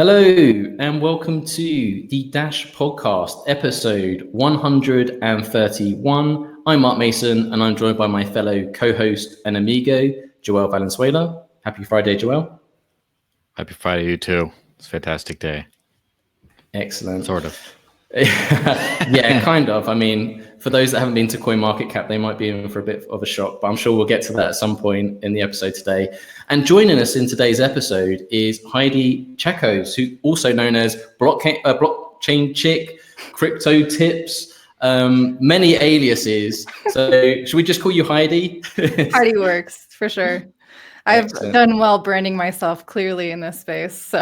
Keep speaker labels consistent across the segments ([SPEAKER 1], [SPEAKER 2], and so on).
[SPEAKER 1] Hello and welcome to the Dash podcast, episode 131. I'm Mark Mason and I'm joined by my fellow co-host and amigo, Joel Valenzuela. Happy Friday, Joel.
[SPEAKER 2] Happy Friday, you too. It's a fantastic day.
[SPEAKER 1] Excellent.
[SPEAKER 2] Sort of.
[SPEAKER 1] Yeah, kind of. I mean, for those that haven't been to CoinMarketCap, they might be in for a bit of a shock, but I'm sure we'll get to that at some point in the episode today. And joining us in today's episode is Heidi Chakos, who also known as Blockchain Chick, Crypto Tips, many aliases. So should we just call you Heidi?
[SPEAKER 3] Heidi works, for sure. I've done well branding myself clearly in this space. So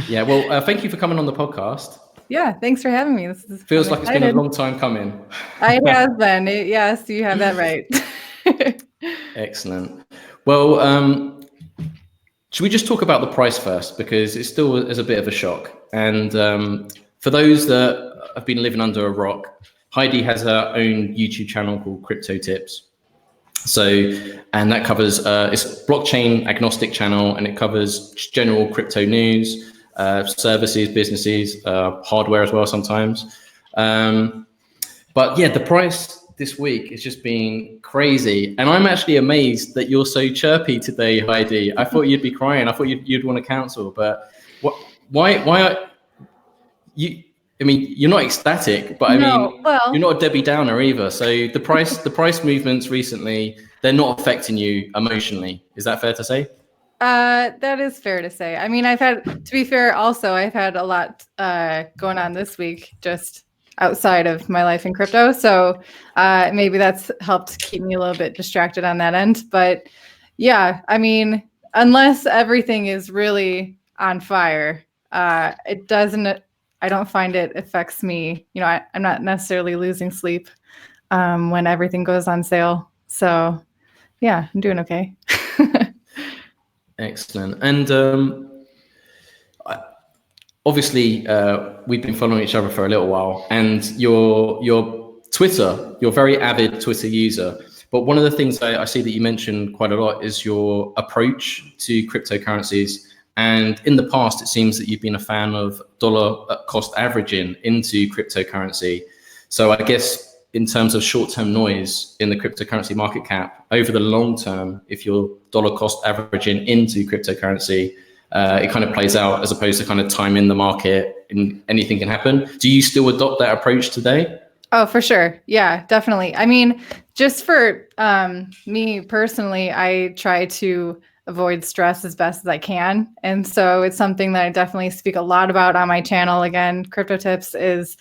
[SPEAKER 1] yeah, well, thank you for coming on the podcast.
[SPEAKER 3] Yeah, thanks for having me. This
[SPEAKER 1] feels like it's been a long time coming.
[SPEAKER 3] It has been. Yes, you have that right.
[SPEAKER 1] Excellent. Well, should we just talk about the price first, because it still is a bit of a shock. And for those that have been living under a rock, Heidi has her own YouTube channel called Crypto Tips. So, and that covers, it's blockchain agnostic channel, and it covers general crypto news, services, businesses, hardware as well sometimes. But yeah, the price this week has just been crazy. And I'm actually amazed that you're so chirpy today, Heidi. I thought you'd be crying. I thought you'd want to cancel, but why are you? I mean, you're not ecstatic, but you're not a Debbie Downer either. So the price movements recently, they're not affecting you emotionally. Is that fair to say?
[SPEAKER 3] That is fair to say. I mean, I've had a lot going on this week, just outside of my life in crypto. So maybe that's helped keep me a little bit distracted on that end. But yeah, I mean, unless everything is really on fire, I don't find it affects me. You know, I'm not necessarily losing sleep when everything goes on sale. So yeah, I'm doing okay.
[SPEAKER 1] Excellent. And obviously, we've been following each other for a little while, and your Twitter, you're a very avid Twitter user. But one of the things I see that you mentioned quite a lot is your approach to cryptocurrencies. And in the past, it seems that you've been a fan of dollar cost averaging into cryptocurrency. So I guess in terms of short-term noise in the cryptocurrency market cap, over the long term, if you're dollar cost averaging into cryptocurrency, it kind of plays out as opposed to kind of time in the market and anything can happen. Do you still adopt that approach today?
[SPEAKER 3] Oh, for sure. Yeah, definitely. I mean, just for me personally, I try to avoid stress as best as I can. And so it's something that I definitely speak a lot about on my channel. Again, Crypto Tips is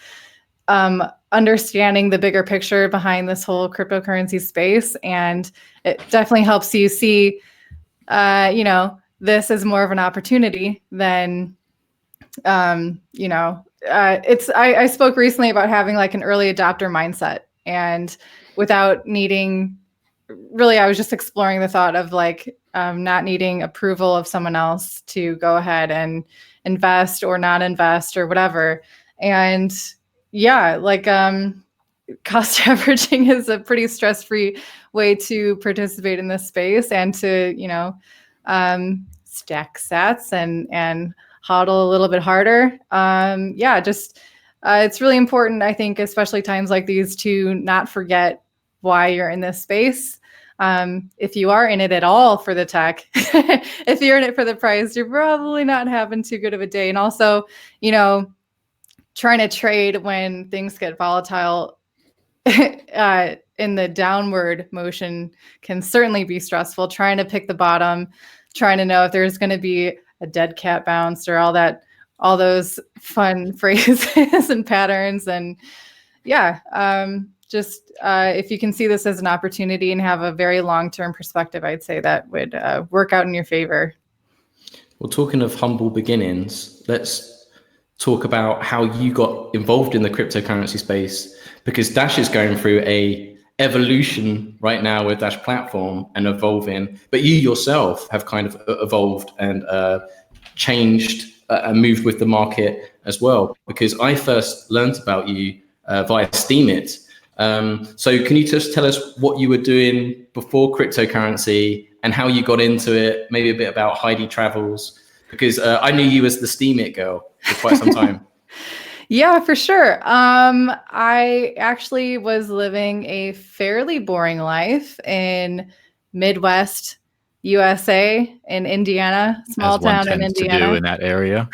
[SPEAKER 3] understanding the bigger picture behind this whole cryptocurrency space. And it definitely helps you see, this is more of an opportunity than, I spoke recently about having like an early adopter mindset, and without needing, really, I was just exploring the thought of like not needing approval of someone else to go ahead and invest or not invest or whatever. And yeah, like cost averaging is a pretty stress-free way to participate in this space and to, stack sats and hodl a little bit harder. It's really important, I think, especially times like these, to not forget why you're in this space. If you are in it at all for the tech, if you're in it for the price, you're probably not having too good of a day. And also, trying to trade when things get volatile in the downward motion can certainly be stressful. Trying to pick the bottom, trying to know if there's going to be a dead cat bounce or all those fun phrases and patterns. And yeah, if you can see this as an opportunity and have a very long-term perspective, I'd say that would work out in your favor.
[SPEAKER 1] Well, talking of humble beginnings, let's talk about how you got involved in the cryptocurrency space, because Dash is going through a evolution right now with Dash platform and evolving, but you yourself have kind of evolved and changed and moved with the market as well, because I first learned about you via Steemit. So can you just tell us what you were doing before cryptocurrency and how you got into it, maybe a bit about Heidi Travels, because I knew you as the Steam It girl for quite some time.
[SPEAKER 3] Yeah, for sure. I actually was living a fairly boring life in Midwest USA in Indiana, small
[SPEAKER 2] As one
[SPEAKER 3] town in
[SPEAKER 2] tends to do
[SPEAKER 3] Indiana.
[SPEAKER 2] in that area.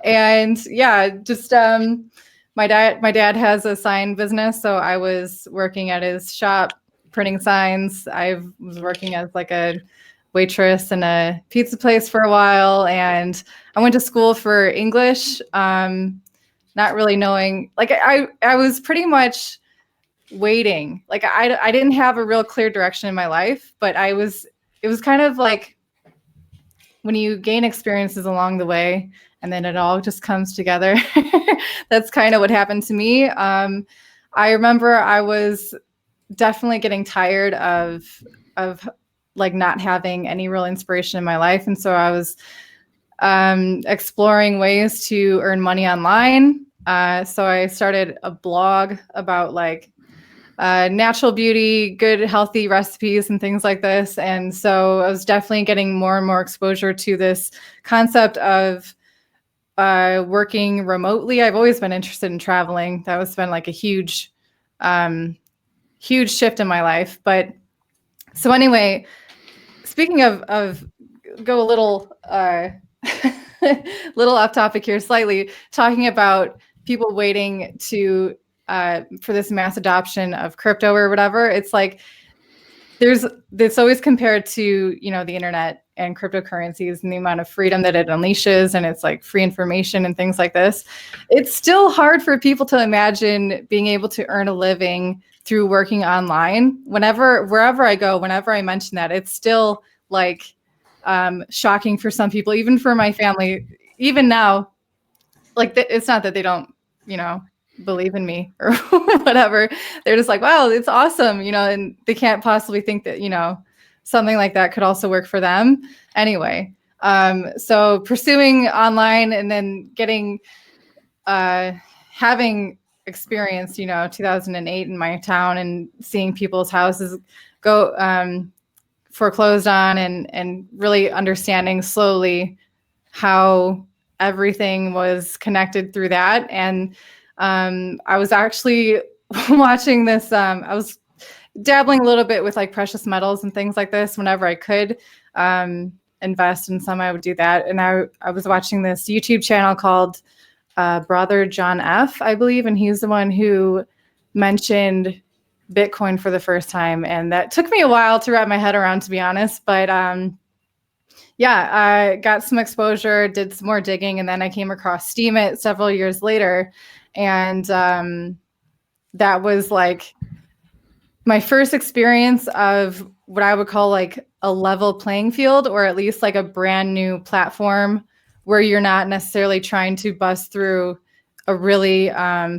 [SPEAKER 3] And yeah, just my dad has a sign business, so I was working at his shop printing signs. I was working as like a waitress in a pizza place for a while, and I went to school for English, not really knowing, like I was pretty much waiting. Like I didn't have a real clear direction in my life, but it was kind of like when you gain experiences along the way and then it all just comes together. That's kind of what happened to me. I remember I was definitely getting tired of like not having any real inspiration in my life. And so I was exploring ways to earn money online. So I started a blog about like natural beauty, good, healthy recipes and things like this. And so I was definitely getting more and more exposure to this concept of working remotely. I've always been interested in traveling. That was been like a huge shift in my life. But so anyway, speaking of go a little little off topic here slightly, talking about people waiting to for this mass adoption of crypto or whatever. It's like it's always compared to, you know, the internet and cryptocurrencies and the amount of freedom that it unleashes, and it's like free information and things like this. It's still hard for people to imagine being able to earn a living through working online. Wherever I go, whenever I mention that, it's still like shocking for some people, even for my family, even now. Like it's not that they don't, you know, believe in me or whatever. They're just like, wow, it's awesome, you know, and they can't possibly think that, you know, something like that could also work for them. Anyway, so pursuing online and then getting, having experienced, you know, 2008 in my town and seeing people's houses go foreclosed on and really understanding slowly how everything was connected through that. And I was actually watching this, I was dabbling a little bit with like precious metals and things like this whenever I could invest in some, I would do that. And I was watching this YouTube channel called Brother John F., I believe, and he's the one who mentioned Bitcoin for the first time. And that took me a while to wrap my head around, to be honest. But yeah, I got some exposure, did some more digging, and then I came across Steemit several years later. And that was like my first experience of what I would call like a level playing field, or at least like a brand new platform where you're not necessarily trying to bust through a really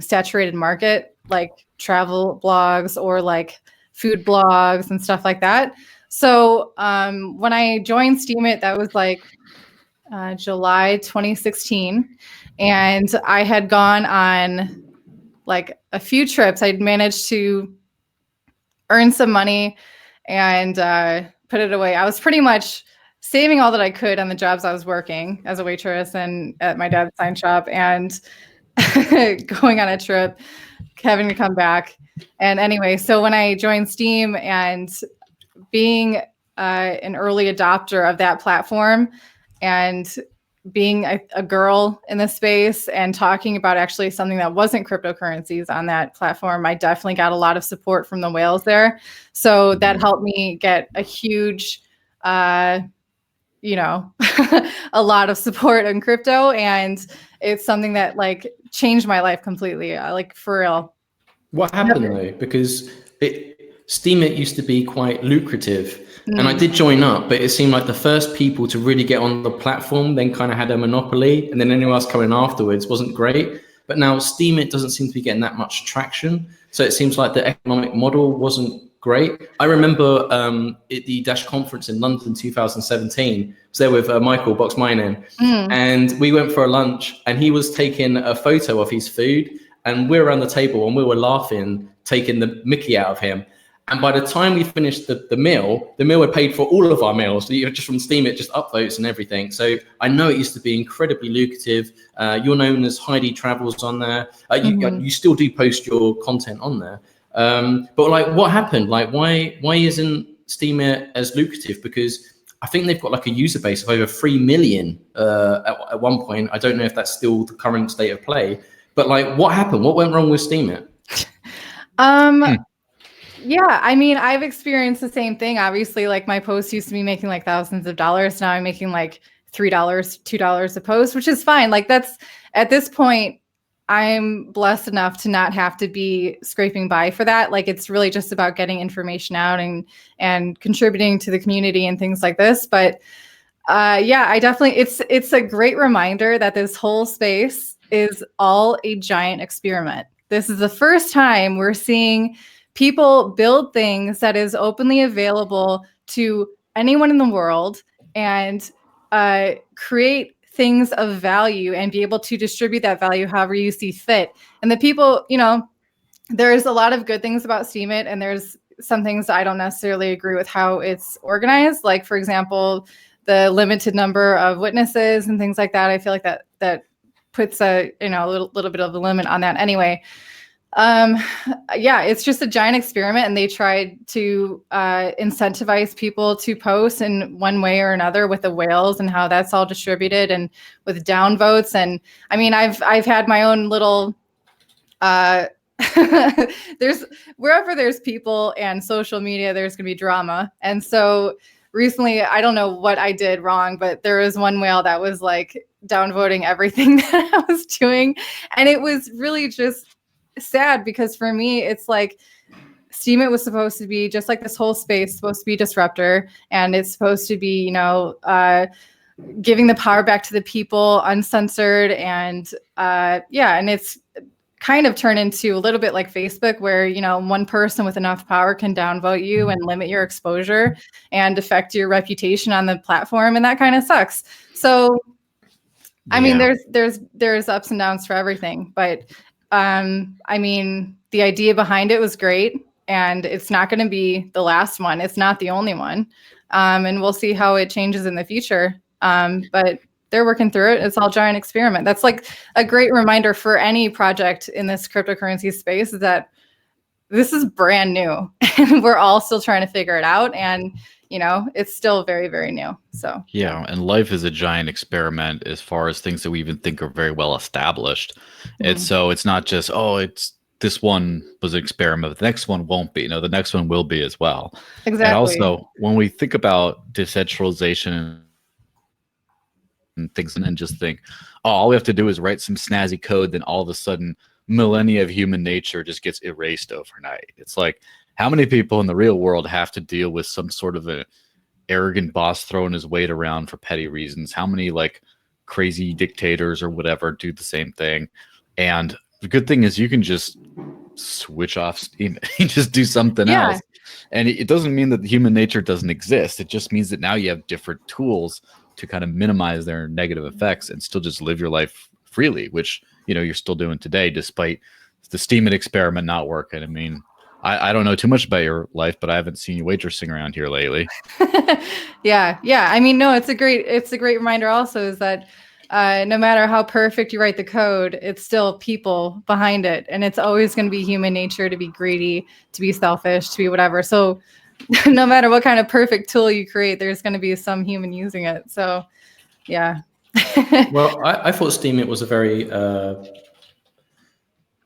[SPEAKER 3] saturated market like travel blogs or like food blogs and stuff like that. So when I joined Steemit, that was like July 2016. And I had gone on like a few trips. I'd managed to earn some money and put it away. I was pretty much saving all that I could on the jobs I was working as a waitress and at my dad's sign shop, and going on a trip, having to come back. And anyway, so when I joined Steem and being an early adopter of that platform and being a girl in the space and talking about actually something that wasn't cryptocurrencies on that platform, I definitely got a lot of support from the whales there. So that helped me get a huge, you know, a lot of support on crypto. And it's something that like changed my life completely, like for real.
[SPEAKER 1] What happened though? Because Steemit used to be quite lucrative. And I did join up, but it seemed like the first people to really get on the platform then kind of had a monopoly, and then anyone else coming afterwards wasn't great. But now Steemit doesn't seem to be getting that much traction. So it seems like the economic model wasn't great. I remember at the Dash conference in London 2017, I was there with Michael Box Mining, and we went for a lunch, and he was taking a photo of his food, and we were around the table and we were laughing, taking the mickey out of him. And by the time we finished the meal had paid for all of our meals. So just from Steam, it just upvotes and everything. So I know it used to be incredibly lucrative. You're known as Heidi Travels on there. You still do post your content on there. But like, what happened? Like, why isn't Steam as lucrative? Because I think they've got like a user base of over 3 million at one point. I don't know if that's still the current state of play. But like, what happened? What went wrong with Steam?
[SPEAKER 3] Yeah, I mean, I've experienced the same thing. Obviously, like my posts used to be making like thousands of dollars. Now I'm making like $3, $2 a post, which is fine. Like that's, at this point, I'm blessed enough to not have to be scraping by for that. Like it's really just about getting information out and contributing to the community and things like this. But yeah, I definitely, it's a great reminder that this whole space is all a giant experiment. This is the first time we're seeing people build things that is openly available to anyone in the world and create things of value and be able to distribute that value however you see fit. And the people, you know, there's a lot of good things about Steemit, and there's some things I don't necessarily agree with how it's organized. Like, for example, the limited number of witnesses and things like that. I feel like that puts a, you know, a little bit of a limit on that anyway. Yeah, it's just a giant experiment, and they tried to incentivize people to post in one way or another with the whales and how that's all distributed and with downvotes. And I mean, I've had my own little there's wherever there's people and social media, there's gonna be drama. And so recently, I don't know what I did wrong, but there was one whale that was like downvoting everything that I was doing, and it was really just sad because for me, it's like Steemit was supposed to be just like this whole space, supposed to be disruptor, and it's supposed to be, you know, giving the power back to the people, uncensored, and yeah, and it's kind of turned into a little bit like Facebook, where, you know, one person with enough power can downvote you and limit your exposure and affect your reputation on the platform, and that kind of sucks. So, I mean, there's ups and downs for everything, but I mean, the idea behind it was great, and it's not going to be the last one. It's not the only one. And we'll see how it changes in the future. But they're working through it. It's all giant experiment. That's like a great reminder for any project in this cryptocurrency space, is that this is brand new and we're all still trying to figure it out. And, you know, it's still very, very new. So,
[SPEAKER 2] yeah. And life is a giant experiment as far as things that we even think are very well established. And so it's not just, oh, it's this one was an experiment, but the next one won't be. No, the next one will be as well.
[SPEAKER 3] Exactly.
[SPEAKER 2] And also, when we think about decentralization and things, and then just think, oh, all we have to do is write some snazzy code, then all of a sudden millennia of human nature just gets erased overnight. It's like, how many people in the real world have to deal with some sort of a arrogant boss throwing his weight around for petty reasons? How many like crazy dictators or whatever do the same thing? And the good thing is you can just switch off Steam and just do something else. And it doesn't mean that human nature doesn't exist. It just means that now you have different tools to kind of minimize their negative effects and still just live your life freely, which, you know, you're still doing today, despite the Steemit experiment not working. I mean, I don't know too much about your life, but I haven't seen you waitressing around here lately.
[SPEAKER 3] Yeah. I mean, no, it's a great reminder also, is that no matter how perfect you write the code, it's still people behind it. And it's always going to be human nature to be greedy, to be selfish, to be whatever. So no matter what kind of perfect tool you create, there's going to be some human using it. So, yeah.
[SPEAKER 1] Well, I thought Steemit was a very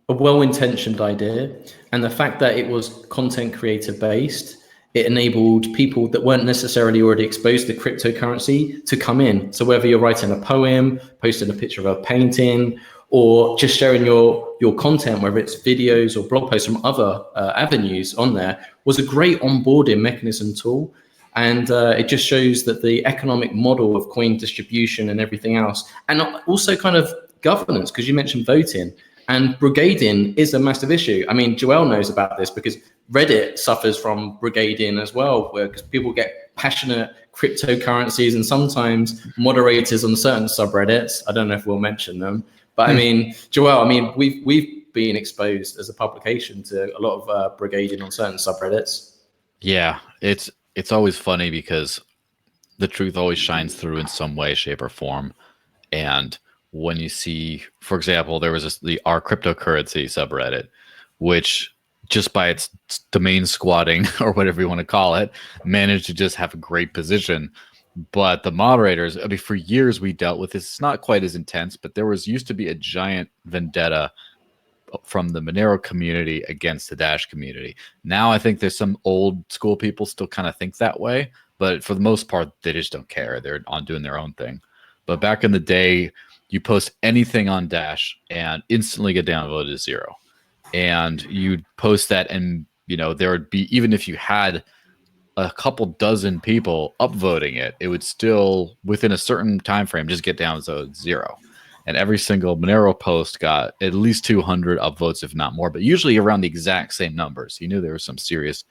[SPEAKER 1] a well-intentioned idea, and the fact that it was content creator based, it enabled people that weren't necessarily already exposed to cryptocurrency to come in. So whether you're writing a poem, posting a picture of a painting, or just sharing your content, whether it's videos or blog posts from other avenues on there, was a great onboarding mechanism tool. And it just shows that the economic model of coin distribution and everything else, and also kind of governance, because you mentioned voting, and brigading is a massive issue. I mean, Joelle knows about this because Reddit suffers from brigading as well, because people get passionate cryptocurrencies, and sometimes moderators on certain subreddits, I don't know if we'll mention them, but I mean, Joelle, I mean, we've being exposed as a publication to a lot of brigading on certain subreddits.
[SPEAKER 2] Yeah, it's always funny because the truth always shines through in some way, shape, or form. And when you see, for example, there was our cryptocurrency subreddit, which just by its domain squatting or whatever you want to call it, managed to just have a great position. But the moderators, I mean, for years we dealt with this. It's not quite as intense, but there used to be a giant vendetta from the Monero community against the Dash community. Now I think there's some old school people still kind of think that way, but for the most part, they just don't care. They're on doing their own thing. But back in the day, you post anything on Dash and instantly get downvoted to 0. And you'd post that, and there would be, even if you had a couple dozen people upvoting it, it would still within a certain time frame just get down to 0. And every single Monero post got at least 200 upvotes, if not more, but usually around the exact same numbers. You knew there was some serious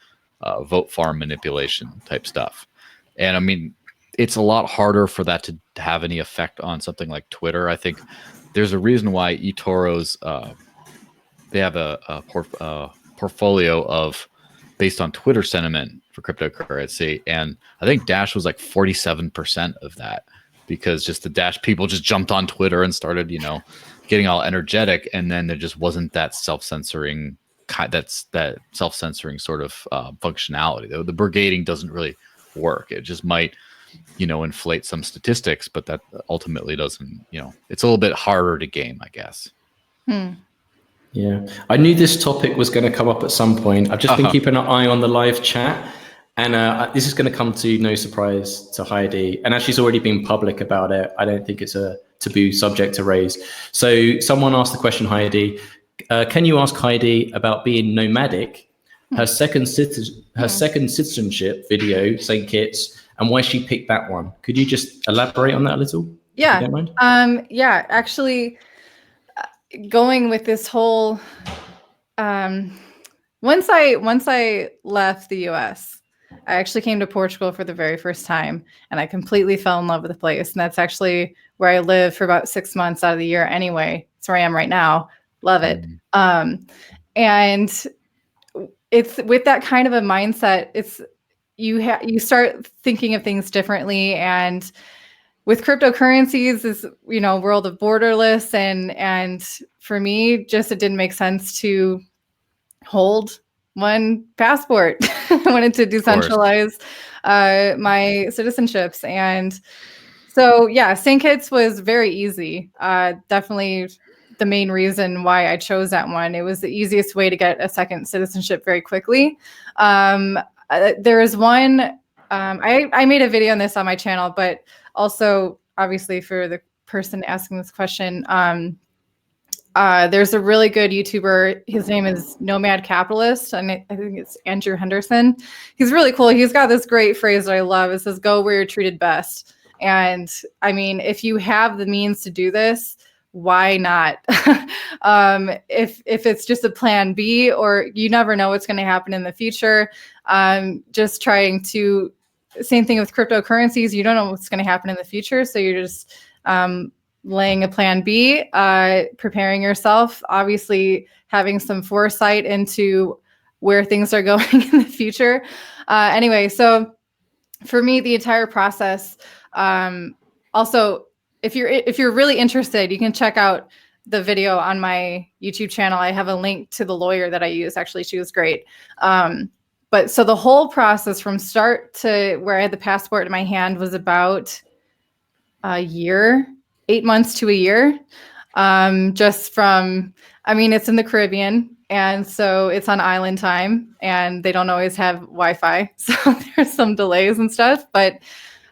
[SPEAKER 2] vote farm manipulation type stuff. And I mean, it's a lot harder for that to have any effect on something like Twitter. I think there's a reason why eToro's they have a portfolio of based on Twitter sentiment for cryptocurrency, and I think Dash was like 47% of that, because just the Dash people just jumped on Twitter and started, getting all energetic, and then there just wasn't that self-censoring sort of functionality. The brigading doesn't really work. It just might, inflate some statistics, but that ultimately doesn't, it's a little bit harder to game, I guess.
[SPEAKER 1] Yeah, I knew this topic was going to come up at some point. I've just been keeping an eye on the live chat, and this is going to come to no surprise to Heidi. And as she's already been public about it, I don't think it's a taboo subject to raise. So someone asked the question, Heidi, can you ask Heidi about being nomadic, her second citizenship video, St. Kitts, and why she picked that one? Could you just elaborate on that a little?
[SPEAKER 3] Yeah.
[SPEAKER 1] If you don't mind?
[SPEAKER 3] Yeah, actually, going with this whole once I left the US, I actually came to Portugal for the very first time, and I completely fell in love with the place. And that's actually where I live for about 6 months out of the year anyway. It's where I am right now. Love it. And it's with that kind of a mindset, it's you start thinking of things differently. And with cryptocurrencies, this world of borderless, and for me, just it didn't make sense to hold one passport. I wanted to decentralize my citizenships, and so yeah, St. Kitts was very easy. Definitely the main reason why I chose that one. It was the easiest way to get a second citizenship very quickly. There is one. I made a video on this on my channel, but also, obviously, for the person asking this question, there's a really good YouTuber. His name is Nomad Capitalist, and I think it's Andrew Henderson. He's really cool. He's got this great phrase that I love. It says, "Go where you're treated best." And I mean, if you have the means to do this, why not? If it's just a plan B, or you never know what's going to happen in the future, just trying to. Same thing with cryptocurrencies. You don't know what's going to happen in the future. So you're just laying a plan B, preparing yourself, obviously having some foresight into where things are going in the future. Anyway, so for me, the entire process, also, if you're really interested, you can check out the video on my YouTube channel. I have a link to the lawyer that I use. Actually, she was great. But so the whole process from start to where I had the passport in my hand was about a year, 8 months to a year. Just from, I mean, it's in the Caribbean, and so it's on island time, and they don't always have Wi-Fi. So there's some delays and stuff, but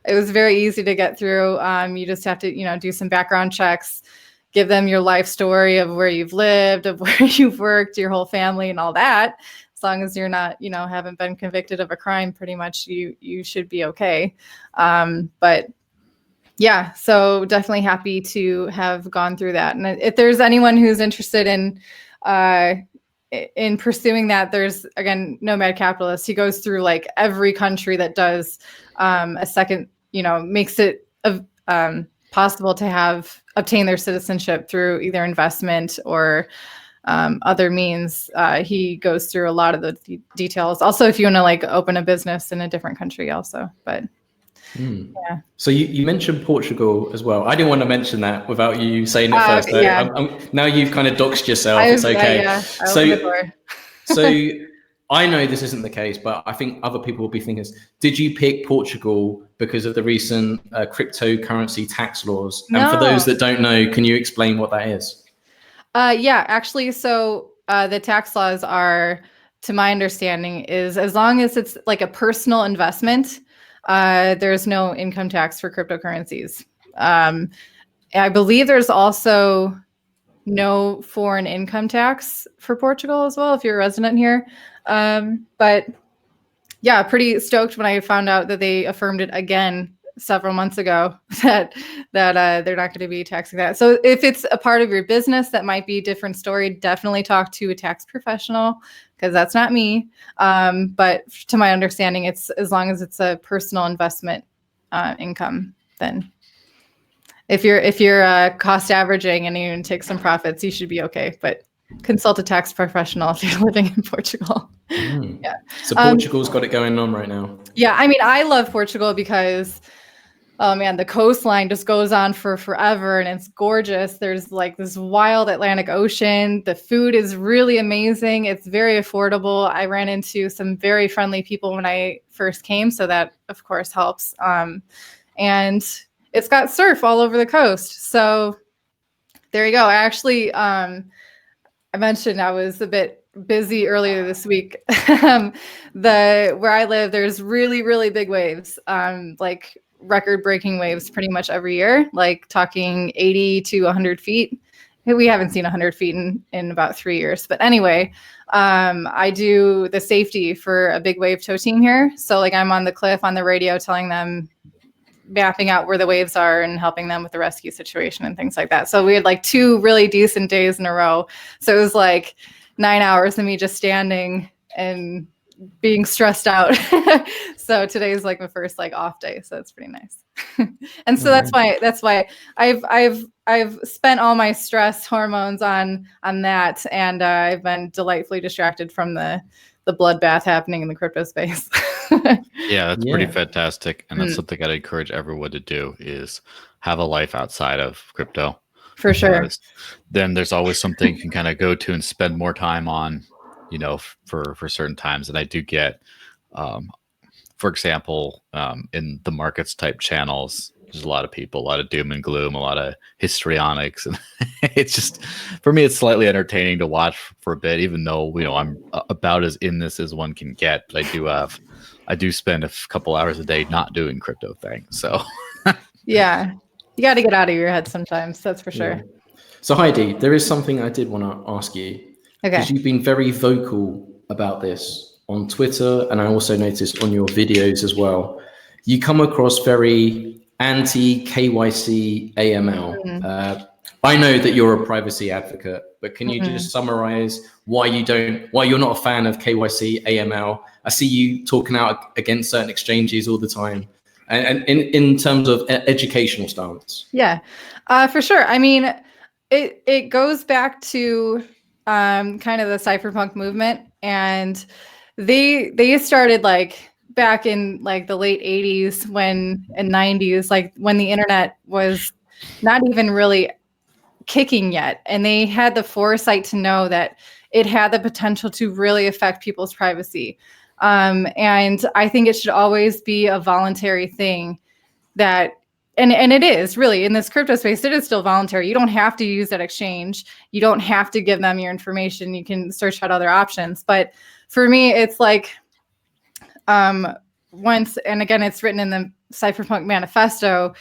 [SPEAKER 3] it was very easy to get through. You just have to, do some background checks, give them your life story of where you've lived, of where you've worked, your whole family and all that. As long as you're not, haven't been convicted of a crime, pretty much you should be okay. But yeah, so definitely happy to have gone through that. And if there's anyone who's interested in pursuing that, there's, again, Nomad Capitalist. He goes through like every country that does a second, makes it possible to obtain their citizenship through either investment or other means. He goes through a lot of the details. Also, if you want to like open a business in a different country also, but yeah.
[SPEAKER 1] So you mentioned Portugal as well. I didn't want to mention that without you saying it first. So
[SPEAKER 3] Yeah.
[SPEAKER 1] now you've kind of doxed yourself. It's okay.
[SPEAKER 3] I opened the door.
[SPEAKER 1] So I know this isn't the case, but I think other people will be thinking, did you pick Portugal because of the recent cryptocurrency tax laws? And for those that don't know, can you explain what that is?
[SPEAKER 3] Yeah, actually, so the tax laws are, to my understanding, is as long as it's like a personal investment, there's no income tax for cryptocurrencies. I believe there's also no foreign income tax for Portugal as well, if you're a resident here. But yeah, pretty stoked when I found out that they affirmed it again several months ago that they're not going to be taxing that. So if it's a part of your business, that might be a different story. Definitely talk to a tax professional, because that's not me. But to my understanding, it's as long as it's a personal investment income, then if you're cost averaging and you take some profits, you should be okay. But consult a tax professional if you're living in Portugal. Yeah.
[SPEAKER 1] So Portugal's got it going on right now.
[SPEAKER 3] Yeah, I mean, I love Portugal because, oh man, the coastline just goes on for forever and it's gorgeous. There's like this wild Atlantic Ocean. The food is really amazing. It's very affordable. I ran into some very friendly people when I first came, so that of course helps. And it's got surf all over the coast. So there you go. I actually, I mentioned I was a bit busy earlier this week. Where I live, there's really, really big waves, like record-breaking waves pretty much every year, like talking 80 to 100 feet. We haven't seen 100 feet in about 3 years. But anyway, I do the safety for a big wave tow team here. So like I'm on the cliff on the radio telling them, mapping out where the waves are and helping them with the rescue situation and things like that. So we had like 2 really decent days in a row. So it was like 9 hours of me just standing and being stressed out. So today's like my first like off day. So it's pretty nice. And so that's why I've spent all my stress hormones on that. And I've been delightfully distracted from the bloodbath happening in the crypto space.
[SPEAKER 2] Yeah, that's pretty fantastic. And that's something I'd encourage everyone to do, is have a life outside of crypto.
[SPEAKER 3] For sure.
[SPEAKER 2] Then there's always something you can kind of go to and spend more time on, you know, for certain times. And I do get, for example, in the markets type channels, there's a lot of people, a lot of doom and gloom, a lot of histrionics. And it's just, for me, it's slightly entertaining to watch for a bit, even though, you know, I'm about as in this as one can get. But I do spend a couple hours a day not doing crypto things. So
[SPEAKER 3] yeah, you got to get out of your head sometimes. That's for sure.
[SPEAKER 1] Yeah. So Heidi, there is something I did want to ask you.
[SPEAKER 3] Okay.
[SPEAKER 1] Because you've been very vocal about this on Twitter, and I also noticed on your videos as well. You come across very anti-KYC AML. I know that you're a privacy advocate, but can you just summarize why you're not a fan of KYC AML? I see you talking out against certain exchanges all the time, and in terms of educational stance.
[SPEAKER 3] Yeah, for sure. I mean, it goes back to kind of the cypherpunk movement, and they started like back in like the late 80s and 90s, like when the internet was not even really kicking yet. And they had the foresight to know that it had the potential to really affect people's privacy. And I think it should always be a voluntary thing that, and it is really in this crypto space, it is still voluntary. You don't have to use that exchange. You don't have to give them your information. You can search out other options. But for me, it's like, once, and again, it's written in the Cypherpunk Manifesto,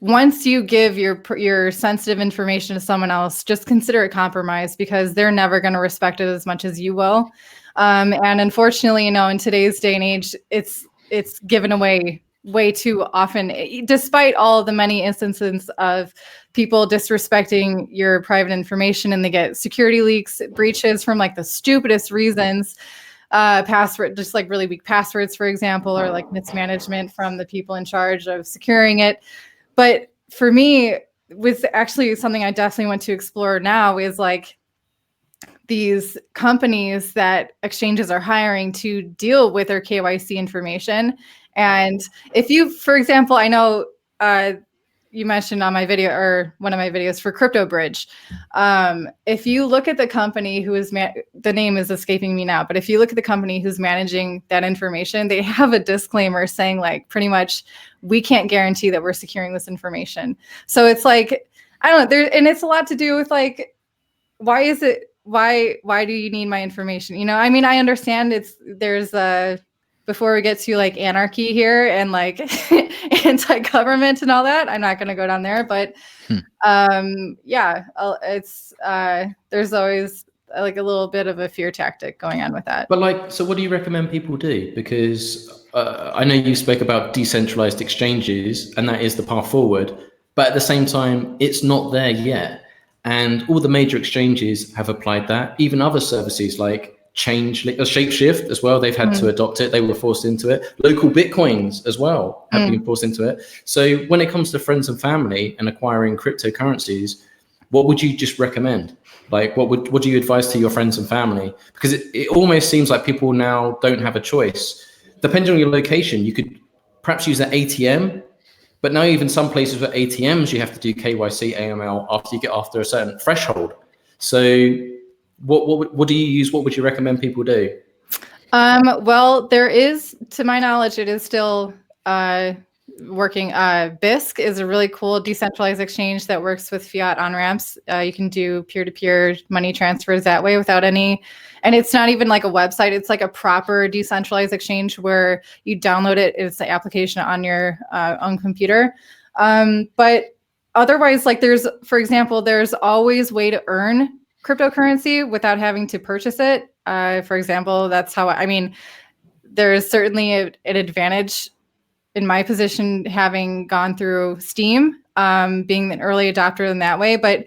[SPEAKER 3] once you give your sensitive information to someone else, just consider it compromised, because they're never going to respect it as much as you will. And unfortunately, you know, in today's day and age, it's given away way too often, despite all of the many instances of people disrespecting your private information, and they get security leaks, breaches from like the stupidest reasons. Password, just like really weak passwords, for example, or like mismanagement from the people in charge of securing it. But for me, with actually something I definitely want to explore now is like these companies that exchanges are hiring to deal with their KYC information. And if you, for example, I know you mentioned on my video or one of my videos for Crypto Bridge. If you look at the company who is, the name is escaping me now, but if you look at the company who's managing that information, they have a disclaimer saying like pretty much, we can't guarantee that we're securing this information. So it's like, I don't know, there, and it's a lot to do with like, why do you need my information? You know, I mean, I understand there's before we get to like anarchy here and like anti-government and all that, I'm not going to go down there, but yeah, it's there's always like a little bit of a fear tactic going on with that.
[SPEAKER 1] But like, so what do you recommend people do? Because I know you spoke about decentralized exchanges and that is the path forward, but at the same time, it's not there yet. And all the major exchanges have applied that. Even other services like Shapeshift as well, they've had to adopt it. They were forced into it. Local Bitcoins as well have been forced into it. So when it comes to friends and family and acquiring cryptocurrencies, what would you just recommend? Like, what do you advise to your friends and family? Because it almost seems like people now don't have a choice. Depending on your location, you could perhaps use an ATM, but now even some places with ATMs, you have to do KYC, AML after you get after a certain threshold. So what do you use? What would you recommend people do?
[SPEAKER 3] Well, there is, to my knowledge, it is still working. BISC is a really cool decentralized exchange that works with fiat on-ramps. You can do peer-to-peer money transfers that way without any, and it's not even like a website. It's like a proper decentralized exchange where you download it. It's the application on your own computer. But otherwise, like for example, there's always way to earn cryptocurrency without having to purchase it. For example, that's how, I mean, there is certainly an advantage in my position having gone through Steam, being an early adopter in that way, but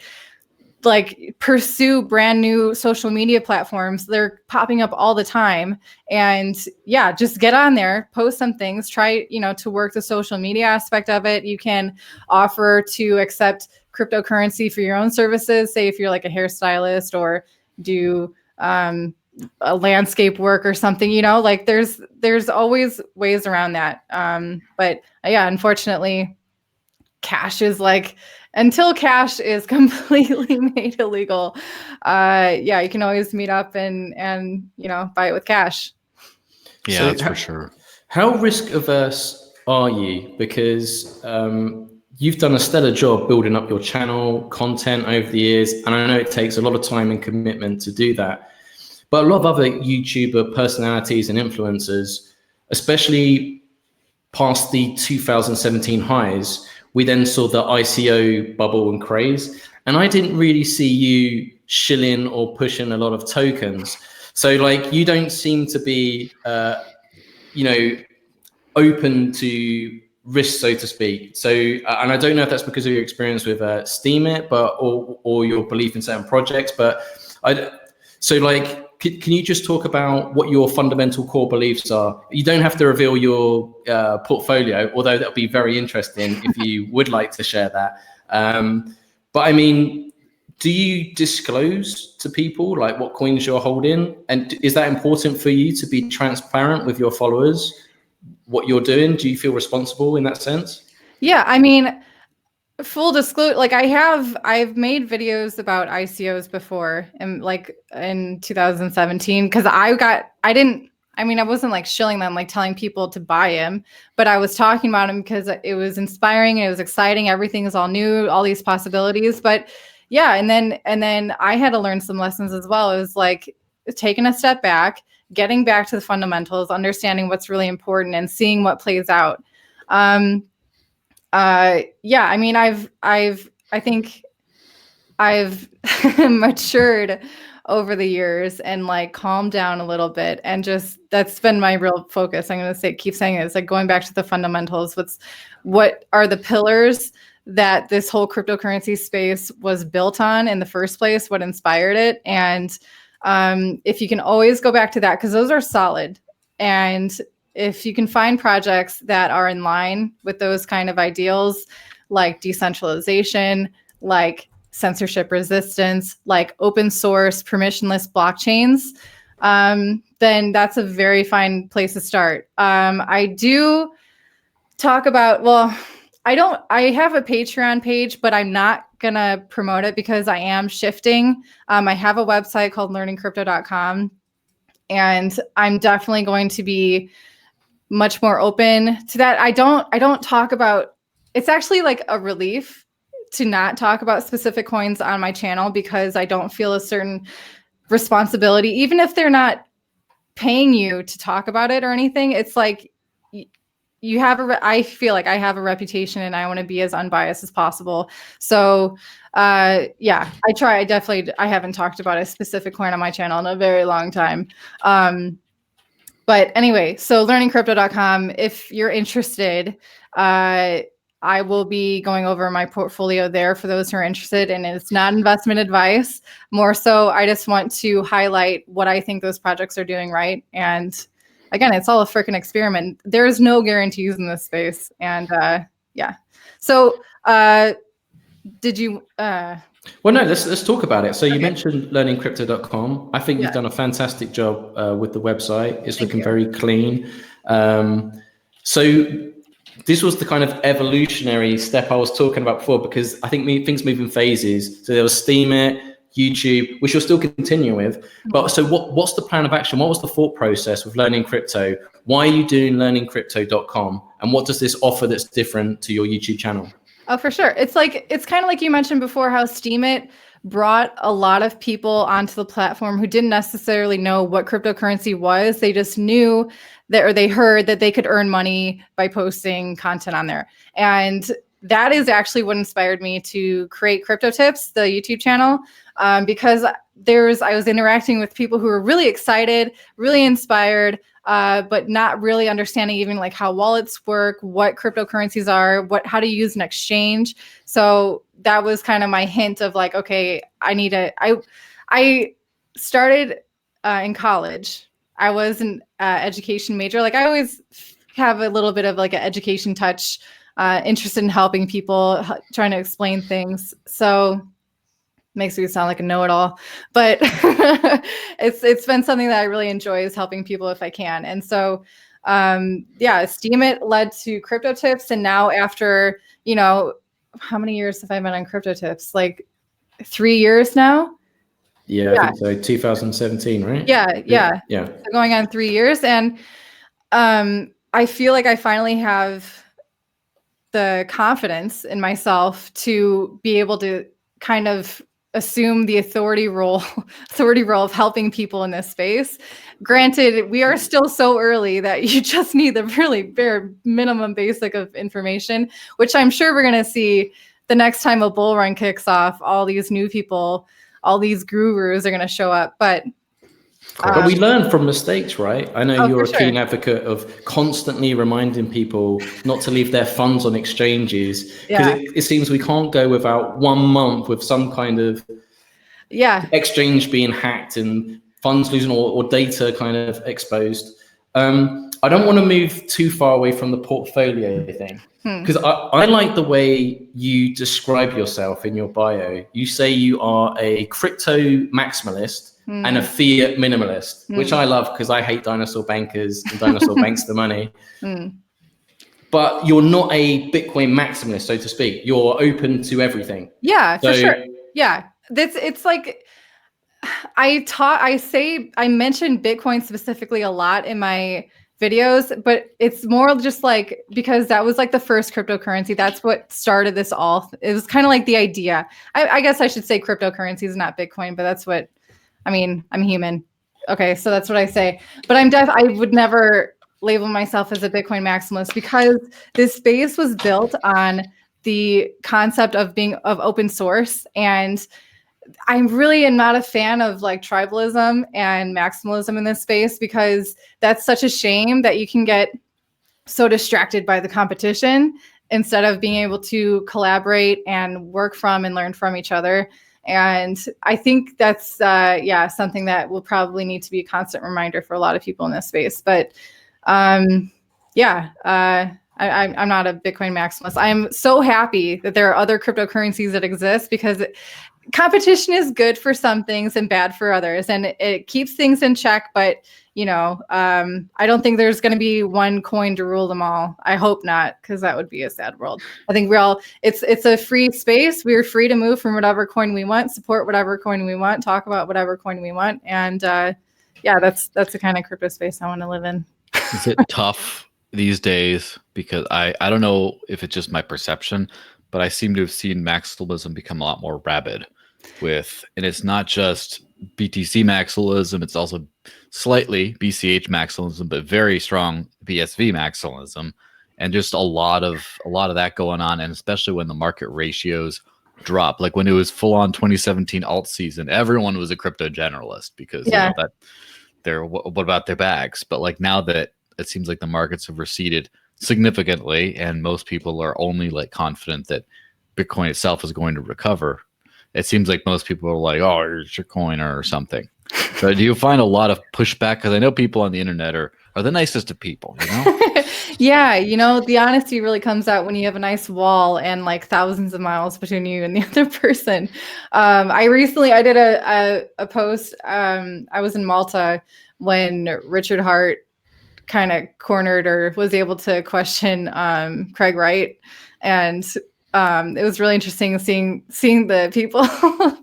[SPEAKER 3] like pursue brand new social media platforms. They're popping up all the time. And yeah, just get on there, post some things, try, to work the social media aspect of it. You can offer to accept cryptocurrency for your own services. Say if you're like a hairstylist or do a landscape work or something, like there's always ways around that. But yeah, unfortunately, cash is like, until cash is completely made illegal, yeah, you can always meet up and buy it with cash.
[SPEAKER 2] Yeah,
[SPEAKER 1] So
[SPEAKER 2] that's for sure.
[SPEAKER 1] How risk averse are you? Because you've done a stellar job building up your channel content over the years, and I know it takes a lot of time and commitment to do that. But a lot of other YouTuber personalities and influencers, especially past the 2017 highs, we then saw the ICO bubble and craze. And I didn't really see you shilling or pushing a lot of tokens. So like, you don't seem to be, open to risk, so to speak. So, and I don't know if that's because of your experience with Steemit, or your belief in certain projects, but can you just talk about what your fundamental core beliefs are? You don't have to reveal your portfolio, although that would be very interesting if you would like to share that. But I mean, do you disclose to people like what coins you're holding? And is that important for you to be transparent with your followers, what you're doing? Do you feel responsible in that sense?
[SPEAKER 3] Yeah, I mean, full disclosure, like I've made videos about ICOs before, and like in 2017, because I wasn't like shilling them, like telling people to buy them, but I was talking about them because it was inspiring, it was exciting, everything is all new, all these possibilities. But yeah, and then I had to learn some lessons as well. It was like taking a step back, getting back to the fundamentals, understanding what's really important, and seeing what plays out. Yeah, I mean, I think I've matured over the years and like calmed down a little bit, and just, that's been my real focus. I'm going to keep saying it. It's like going back to the fundamentals. What are the pillars that this whole cryptocurrency space was built on in the first place? What inspired it? And if you can always go back to that, because those are solid. And if you can find projects that are in line with those kind of ideals, like decentralization, like censorship resistance, like open source, permissionless blockchains, then that's a very fine place to start. I do talk about, well, I have a Patreon page, but I'm not gonna promote it because I am shifting. I have a website called learningcrypto.com, and I'm definitely going to be much more open to that. I don't talk about, it's actually like a relief to not talk about specific coins on my channel because I don't feel a certain responsibility, even if they're not paying you to talk about it or anything. It's like you have I feel like I have a reputation and I want to be as unbiased as possible. So yeah, I haven't talked about a specific coin on my channel in a very long time. But anyway, so learningcrypto.com, if you're interested, I will be going over my portfolio there for those who are interested, and it's not investment advice. More so, I just want to highlight what I think those projects are doing right. And again, it's all a freaking experiment. There's no guarantees in this space. And yeah. So did you...
[SPEAKER 1] Well, no, let's talk about it. So you mentioned learningcrypto.com. I think you've done a fantastic job with the website. It's looking very clean. So this was the kind of evolutionary step I was talking about before, because I think things move in phases. So there was Steemit, YouTube, which you'll still continue with. But so what's the plan of action? What was the thought process with Learning Crypto? Why are you doing learningcrypto.com? And what does this offer that's different to your YouTube channel?
[SPEAKER 3] Oh, for sure. It's kind of like you mentioned before, how Steemit brought a lot of people onto the platform who didn't necessarily know what cryptocurrency was. They just knew that, or they heard that they could earn money by posting content on there. And that is actually what inspired me to create Crypto Tips, the YouTube channel, because I was interacting with people who were really excited, really inspired, but not really understanding even like how wallets work, what cryptocurrencies are, how to use an exchange. So that was kind of my hint of like, okay, I started in college. I was an education major. Like I always have a little bit of like an education touch, interested in helping people, trying to explain things. So makes me sound like a know-it-all, but it's been something that I really enjoy, is helping people if I can. And so, yeah, Steemit led to Crypto Tips. And now after, how many years have I been on Crypto Tips? Like 3 years now?
[SPEAKER 1] Yeah, I think so. 2017, right?
[SPEAKER 3] Yeah.
[SPEAKER 1] So
[SPEAKER 3] going on 3 years. And I feel like I finally have the confidence in myself to be able to kind of assume the authority role of helping people in this space. Granted, we are still so early that you just need the really bare minimum basic of information, which I'm sure we're going to see the next time a bull run kicks off. All these new people, all these gurus are going to show up. But
[SPEAKER 1] we learn from mistakes, right? I know you're a keen advocate of constantly reminding people not to leave their funds on exchanges, because it seems we can't go without 1 month with some kind of exchange being hacked and funds losing or data kind of exposed. I don't want to move too far away from the portfolio thing, because I like the way you describe yourself in your bio. You say you are a crypto maximalist and a fiat minimalist, which I love because I hate dinosaur bankers and dinosaur banks the money. But you're not a Bitcoin maximalist, so to speak. You're open to everything.
[SPEAKER 3] Yeah, for sure. Yeah, it's like I mentioned Bitcoin specifically a lot in my videos, but it's more just like because that was like the first cryptocurrency. That's what started this all. It was kind of like the idea. I guess I should say cryptocurrency is not Bitcoin, but that's what. I mean, I'm human. Okay, so that's what I say. But I would never label myself as a Bitcoin maximalist, because this space was built on the concept of open source. And I really am not a fan of like tribalism and maximalism in this space, because that's such a shame that you can get so distracted by the competition instead of being able to collaborate and work from and learn from each other. And I think that's, something that will probably need to be a constant reminder for a lot of people in this space. But I I'm not a Bitcoin maximalist. I'm so happy that there are other cryptocurrencies that exist, because competition is good for some things and bad for others, and it keeps things in check. But I don't think there's going to be one coin to rule them all. I hope not, because that would be a sad world. I think it's a free space. We're free to move from whatever coin we want, support whatever coin we want, talk about whatever coin we want, and that's the kind of crypto space I want to live in.
[SPEAKER 2] Is it tough these days? Because I don't know if it's just my perception, but I seem to have seen maximalism become a lot more rabid and it's not just BTC maximalism, it's also slightly BCH maximalism, but very strong BSV maximalism, and just a lot of that going on. And especially when the market ratios drop, like when it was full on 2017 alt season, everyone was a crypto generalist because what about their bags? But like now that it seems like the markets have receded significantly and most people are only like confident that Bitcoin itself is going to recover, it seems like most people are like, oh, here's your coin or something. So do you find a lot of pushback? Because I know people on the internet are the nicest of people,
[SPEAKER 3] Yeah, the honesty really comes out when you have a nice wall and like thousands of miles between you and the other person. I did a post. I was in Malta when Richard Hart kind of cornered or was able to question Craig Wright, and it was really interesting seeing the people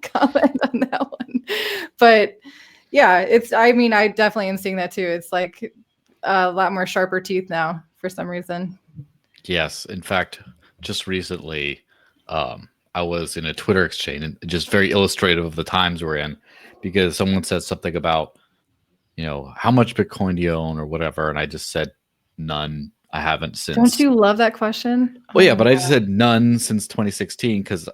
[SPEAKER 3] comment on that one. But yeah, I definitely am seeing that too. It's like a lot more sharper teeth now for some reason.
[SPEAKER 2] Yes. In fact, just recently, I was in a Twitter exchange, and just very illustrative of the times we're in, because someone said something about, how much Bitcoin do you own or whatever. And I just said none. I haven't since.
[SPEAKER 3] Don't you love that question?
[SPEAKER 2] Well, yeah, but I just said none since 2016 because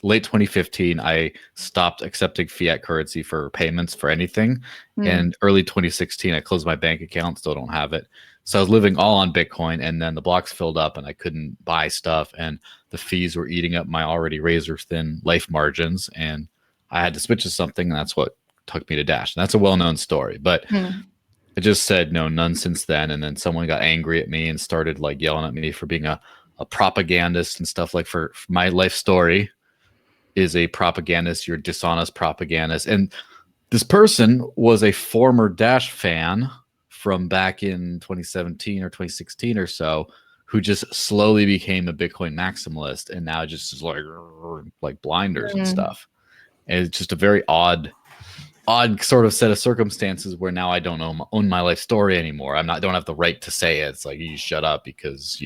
[SPEAKER 2] late 2015, I stopped accepting fiat currency for payments for anything. And early 2016, I closed my bank account, still don't have it. So I was living all on Bitcoin, and then the blocks filled up and I couldn't buy stuff, and the fees were eating up my already razor thin life margins, and I had to switch to something, and that's what took me to Dash. And that's a well-known story, but I just said no, none since then. And then someone got angry at me and started like yelling at me for being a propagandist and stuff. Like for my life story is a propagandist, you're a dishonest propagandist. And this person was a former Dash fan from back in 2017 or 2016 or so, who just slowly became a Bitcoin maximalist and now just is like blinders and stuff. And it's just a very odd sort of set of circumstances where now I don't own my life story anymore. Don't have the right to say it. It's like, you shut up because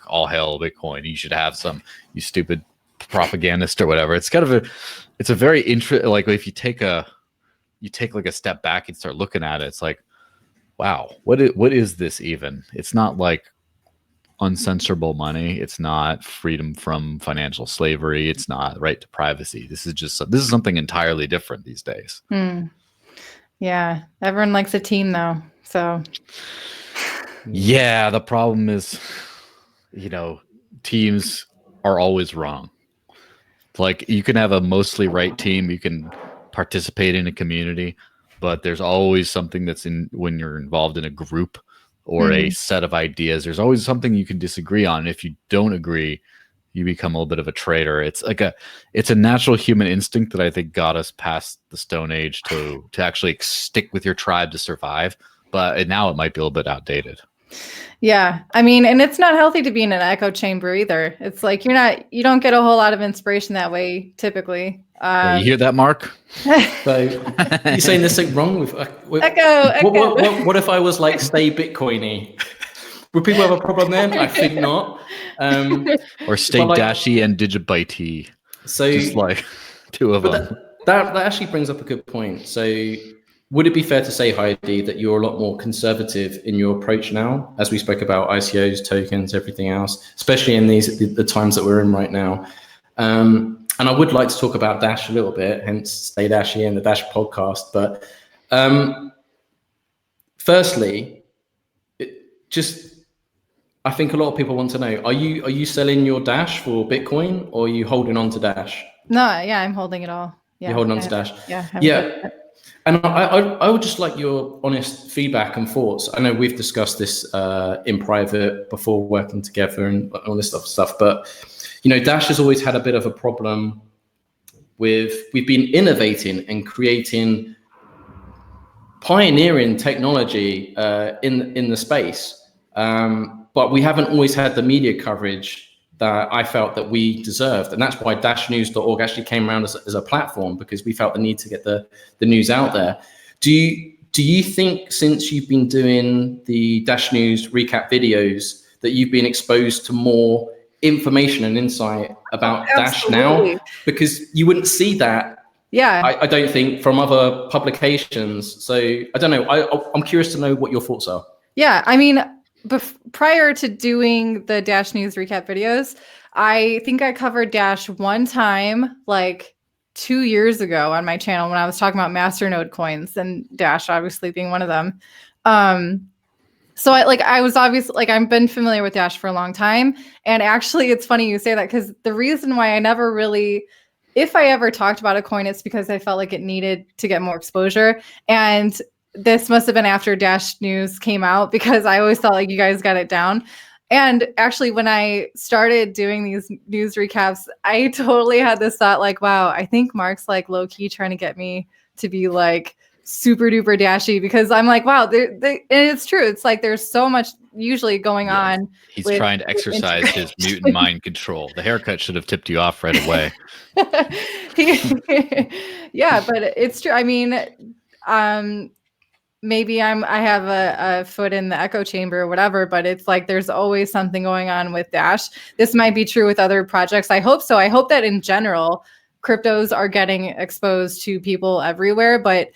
[SPEAKER 2] all hail Bitcoin. You should have some, you stupid propagandist or whatever. It's kind of it's a very like if you take like a step back and start looking at it, it's like, wow, what is this even? It's not like uncensorable money. It's not freedom from financial slavery. It's not right to privacy. This is something entirely different these days.
[SPEAKER 3] Yeah, everyone likes a team though. So
[SPEAKER 2] yeah, the problem is, teams are always wrong. Like you can have a mostly right team, you can participate in a community, but there's always something when you're involved in a group or a set of ideas, there's always something you can disagree on. And if you don't agree, you become a little bit of a traitor. It's a natural human instinct that I think got us past the Stone Age to actually stick with your tribe to survive. But now it might be a little bit outdated.
[SPEAKER 3] Yeah. And it's not healthy to be in an echo chamber either. It's like you don't get a whole lot of inspiration that way typically.
[SPEAKER 2] You hear that, Mark?
[SPEAKER 1] So you're saying there's something wrong with
[SPEAKER 3] echo.
[SPEAKER 1] What if I was like stay Bitcoiny? Would people have a problem then? I think not.
[SPEAKER 2] Or stay Dashy and Digibitey.
[SPEAKER 1] So
[SPEAKER 2] just like two of them.
[SPEAKER 1] That actually brings up a good point. So would it be fair to say, Heidi, that you're a lot more conservative in your approach now, as we spoke about ICOs, tokens, everything else, especially in the times that we're in right now? And I would like to talk about Dash a little bit, hence Stay Dashy and the Dash podcast. But firstly, I think a lot of people want to know, are you selling your Dash for Bitcoin or are you holding on to Dash?
[SPEAKER 3] No, yeah, I'm holding it all. Yeah,
[SPEAKER 1] you're holding on to Dash.
[SPEAKER 3] Yeah.
[SPEAKER 1] And I would just like your honest feedback and thoughts. I know we've discussed this in private before working together and all this stuff, but Dash has always had a bit of a problem with, we've been innovating and creating pioneering technology in the space, but we haven't always had the media coverage that I felt that we deserved. And that's why dashnews.org actually came around as a platform, because we felt the need to get the news out there. Do you think, since you've been doing the Dash News recap videos, that you've been exposed to more information and insight about Dash now? Because you wouldn't see that, I don't think, from other publications. So I don't know. I'm curious to know what your thoughts are.
[SPEAKER 3] Yeah, I mean, prior to doing the Dash News recap videos, I think I covered Dash one time, like 2 years ago on my channel, when I was talking about masternode coins, and Dash obviously being one of them. So I was obviously, like, I've been familiar with Dash for a long time. And actually, it's funny you say that, because the reason why I never really, if I ever talked about a coin, it's because I felt like it needed to get more exposure. And this must have been after Dash News came out, because I always felt like you guys got it down. And actually, when I started doing these news recaps, I totally had this thought, like, wow, I think Mark's like low key trying to get me to be like super duper dashy, because I'm like, wow, and it's true. It's like there's so much usually going on.
[SPEAKER 2] He's trying to exercise his mutant mind control. The haircut should have tipped you off right away.
[SPEAKER 3] Yeah, but it's true. I mean, maybe I have a foot in the echo chamber or whatever, but it's like there's always something going on with Dash. This might be true with other projects. I hope so. I hope that in general, cryptos are getting exposed to people everywhere. But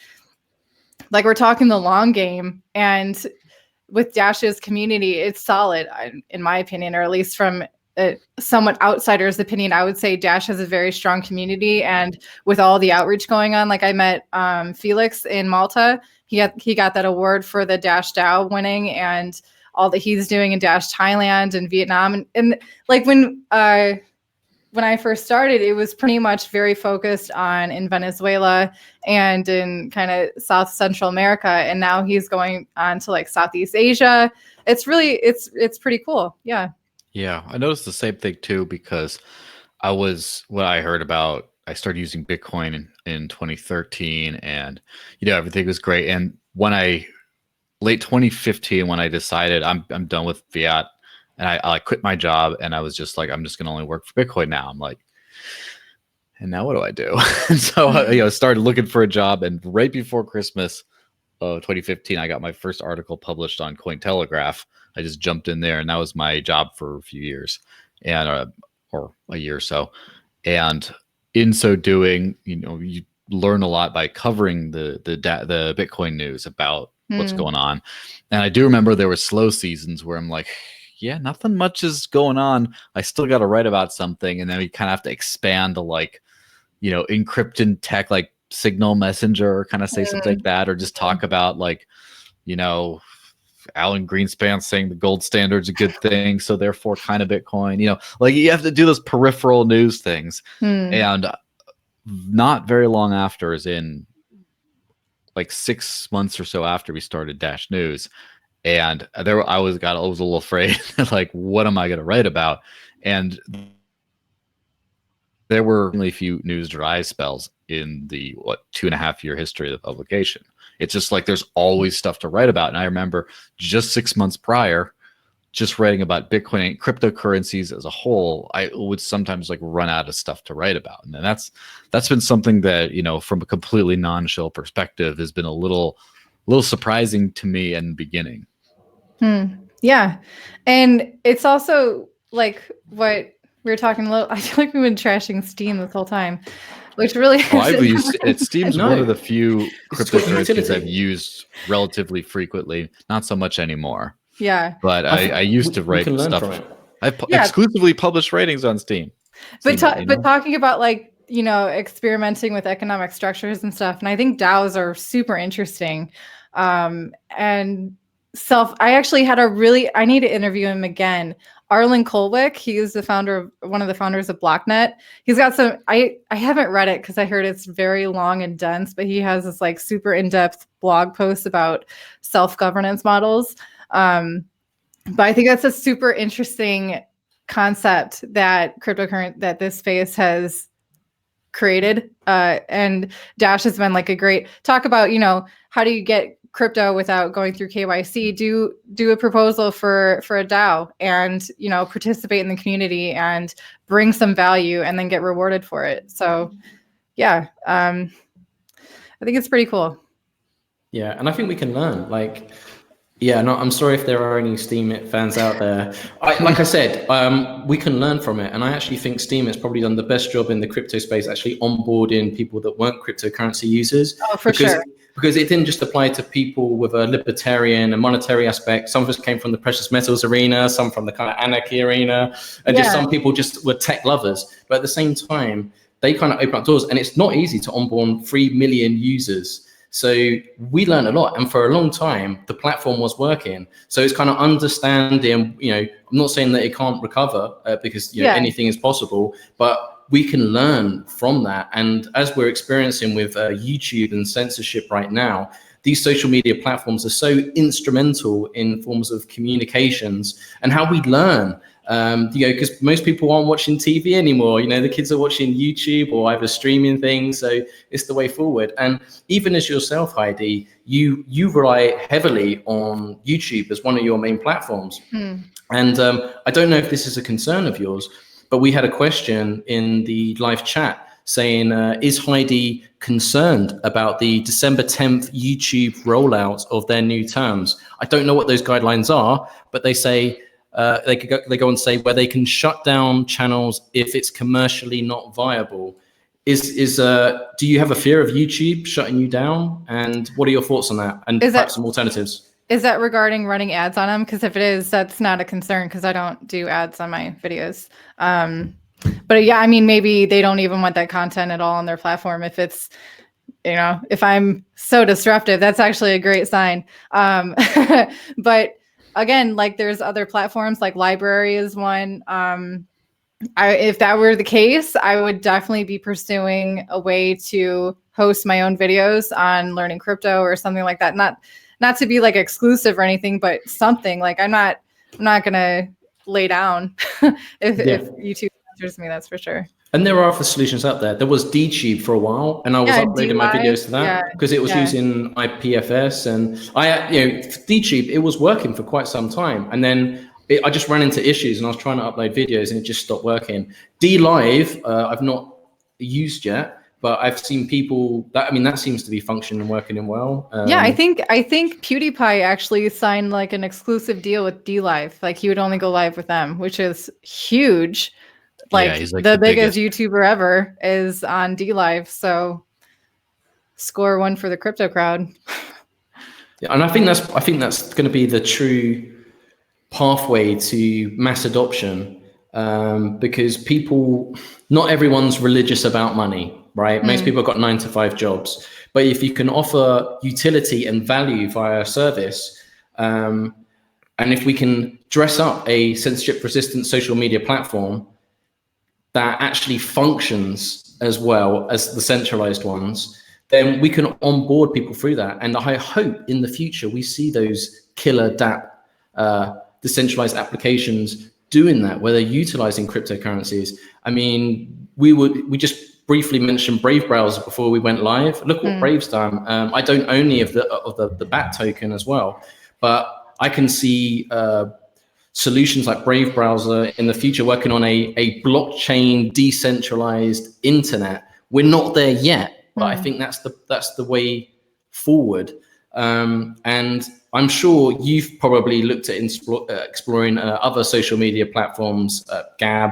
[SPEAKER 3] like, we're talking the long game, and with Dash's community, it's solid, in my opinion, or at least from a somewhat outsider's opinion. I would say Dash has a very strong community, and with all the outreach going on, like I met Felix in Malta. He got that award for the Dash DAO winning, and all that he's doing in Dash Thailand and Vietnam. And like when I first started, it was pretty much very focused on in Venezuela and in kind of South Central America. And now he's going on to like Southeast Asia. It's really, it's pretty cool. Yeah.
[SPEAKER 2] Yeah. I noticed the same thing too, because when I heard about, I started using Bitcoin in 2013, and, everything was great. And late 2015, when I decided I'm done with Fiat, and I quit my job, and I was just like, I'm just going to only work for Bitcoin now. I'm like, and now what do I do? And so I started looking for a job, and right before Christmas of 2015, I got my first article published on Cointelegraph. I just jumped in there, and that was my job for a few years, and or a year or so. And in so doing, you learn a lot by covering the Bitcoin news about what's going on. And I do remember there were slow seasons where I'm like, yeah, nothing much is going on. I still got to write about something. And then we kind of have to expand to like, encrypted tech, like Signal Messenger, or kind of say something like that, or just talk about like, Alan Greenspan saying the gold standard's a good thing, so therefore kind of Bitcoin, like you have to do those peripheral news things. And not very long after, as in like 6 months or so after we started Dash News, and I was a little afraid, like, what am I going to write about? And there were only a few news dry spells in the 2.5 year history of the publication. It's just like there's always stuff to write about. And I remember just 6 months prior, just writing about Bitcoin and cryptocurrencies as a whole, I would sometimes like run out of stuff to write about. And then that's been something that, from a completely non-shill perspective, has been a little surprising to me in the beginning.
[SPEAKER 3] Yeah. And it's also like what we were talking I feel like we've been trashing Steam this whole time, which really
[SPEAKER 2] I've used it. Steam's one of the few cryptocurrencies I've used relatively frequently, not so much anymore.
[SPEAKER 3] Yeah.
[SPEAKER 2] But I used to write stuff. I exclusively published writings on Steam.
[SPEAKER 3] But talking about like, experimenting with economic structures and stuff. And I think DAOs are super interesting. And I actually had I need to interview him again. Arlen Kolwick, he's one of the founders of Blocknet. He's got some, I haven't read it because I heard it's very long and dense, but he has this like super in-depth blog post about self-governance models. But I think that's a super interesting concept that that this space has created. And Dash has been like a great talk about, how do you get crypto without going through KYC? Do a proposal for a DAO and, participate in the community and bring some value and then get rewarded for it. So yeah, I think it's pretty cool.
[SPEAKER 1] Yeah. And I think we can learn, I'm sorry if there are any Steemit fans out there. Like I said, we can learn from it. And I actually think Steemit's probably done the best job in the crypto space, actually onboarding people that weren't cryptocurrency users.
[SPEAKER 3] Oh, for sure.
[SPEAKER 1] Because it didn't just apply to people with a libertarian and monetary aspect. Some of us came from the precious metals arena, some from the kind of anarchy arena, and just some people just were tech lovers. But at the same time, they kind of open up doors, and it's not easy to onboard 3 million users. So we learned a lot, and for a long time, the platform was working. So it's kind of understanding, I'm not saying that it can't recover because anything is possible, but we can learn from that. And as we're experiencing with YouTube and censorship right now, these social media platforms are so instrumental in forms of communications and how we learn. Because most people aren't watching TV anymore. The kids are watching YouTube or either streaming things. So it's the way forward. And even as yourself, Heidi, you rely heavily on YouTube as one of your main platforms. And I don't know if this is a concern of yours, but we had a question in the live chat saying, is Heidi concerned about the December 10th YouTube rollout of their new terms? I don't know what those guidelines are, but they say they go on to say where they can shut down channels if it's commercially not viable. Do you have a fear of YouTube shutting you down? And what are your thoughts on that? And perhaps some alternatives.
[SPEAKER 3] Is that regarding running ads on them? Because if it is, that's not a concern because I don't do ads on my videos. But yeah, I mean, maybe they don't even want that content at all on their platform. If it's, if I'm so disruptive, that's actually a great sign. But again, like there's other platforms, like Library is one. If that were the case, I would definitely be pursuing a way to host my own videos on learning crypto or something like that. Not to be like exclusive or anything, but something like I'm not gonna lay down if YouTube answers me, that's for sure. And
[SPEAKER 1] there are other solutions out there. There was DTube for a while, and I was uploading my videos to that because it was using IPFS, and DTube, it was working for quite some time, and then I just ran into issues, and I was trying to upload videos, and it just stopped working. DLive, I've not used yet. But I've seen people that seems to be functioning and working well.
[SPEAKER 3] I think PewDiePie actually signed like an exclusive deal with DLive. Like he would only go live with them, which is huge. He's like the biggest YouTuber ever is on DLive. So score one for the crypto crowd.
[SPEAKER 1] Yeah, and I think that's going to be the true pathway to mass adoption, because not everyone's religious about money. Right? Most people have got 9-to-5 jobs, but if you can offer utility and value via a service, and if we can dress up a censorship-resistant social media platform that actually functions as well as the centralized ones, then we can onboard people through that. And I hope in the future we see those killer DApp, decentralized applications doing that, where they're utilizing cryptocurrencies. I mean, we just briefly mentioned Brave browser before we went live. Look what Brave's done. I don't own any of the BAT token as well, but I can see solutions like Brave browser in the future working on a blockchain decentralized internet. We're not there yet, but I think that's the way forward. And I'm sure you've probably looked at exploring other social media platforms, Gab,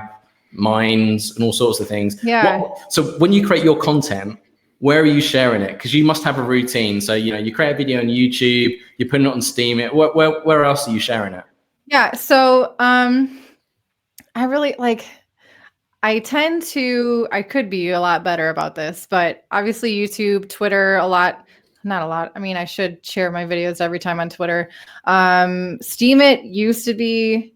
[SPEAKER 1] Minds, and all sorts of things.
[SPEAKER 3] Yeah.
[SPEAKER 1] So when you create your content, where are you sharing it? Because you must have a routine. So you create a video on YouTube, you're putting it on Steam. Where else are you sharing it?
[SPEAKER 3] Yeah. So I really I could be a lot better about this, but obviously YouTube, Twitter, a lot not a lot. I mean, I should share my videos every time on Twitter. Steam It used to be,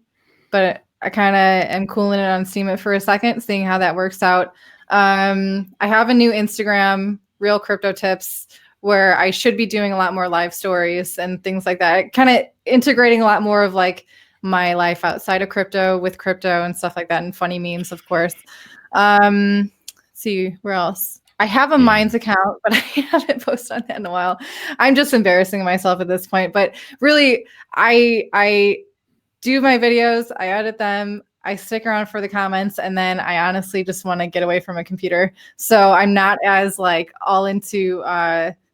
[SPEAKER 3] but I kind of am cooling it on Steam It for a second, seeing how that works out. I have a new Instagram, Real Crypto Tips, where I should be doing a lot more live stories and things like that. Kind of integrating a lot more of like my life outside of crypto with crypto and stuff like that, and funny memes, of course. Let's see, where else? I have a Minds account, but I haven't posted on that in a while. I'm just embarrassing myself at this point. But really, I do my videos, I edit them, I stick around for the comments, and then I honestly just want to get away from a computer. So I'm not as like all into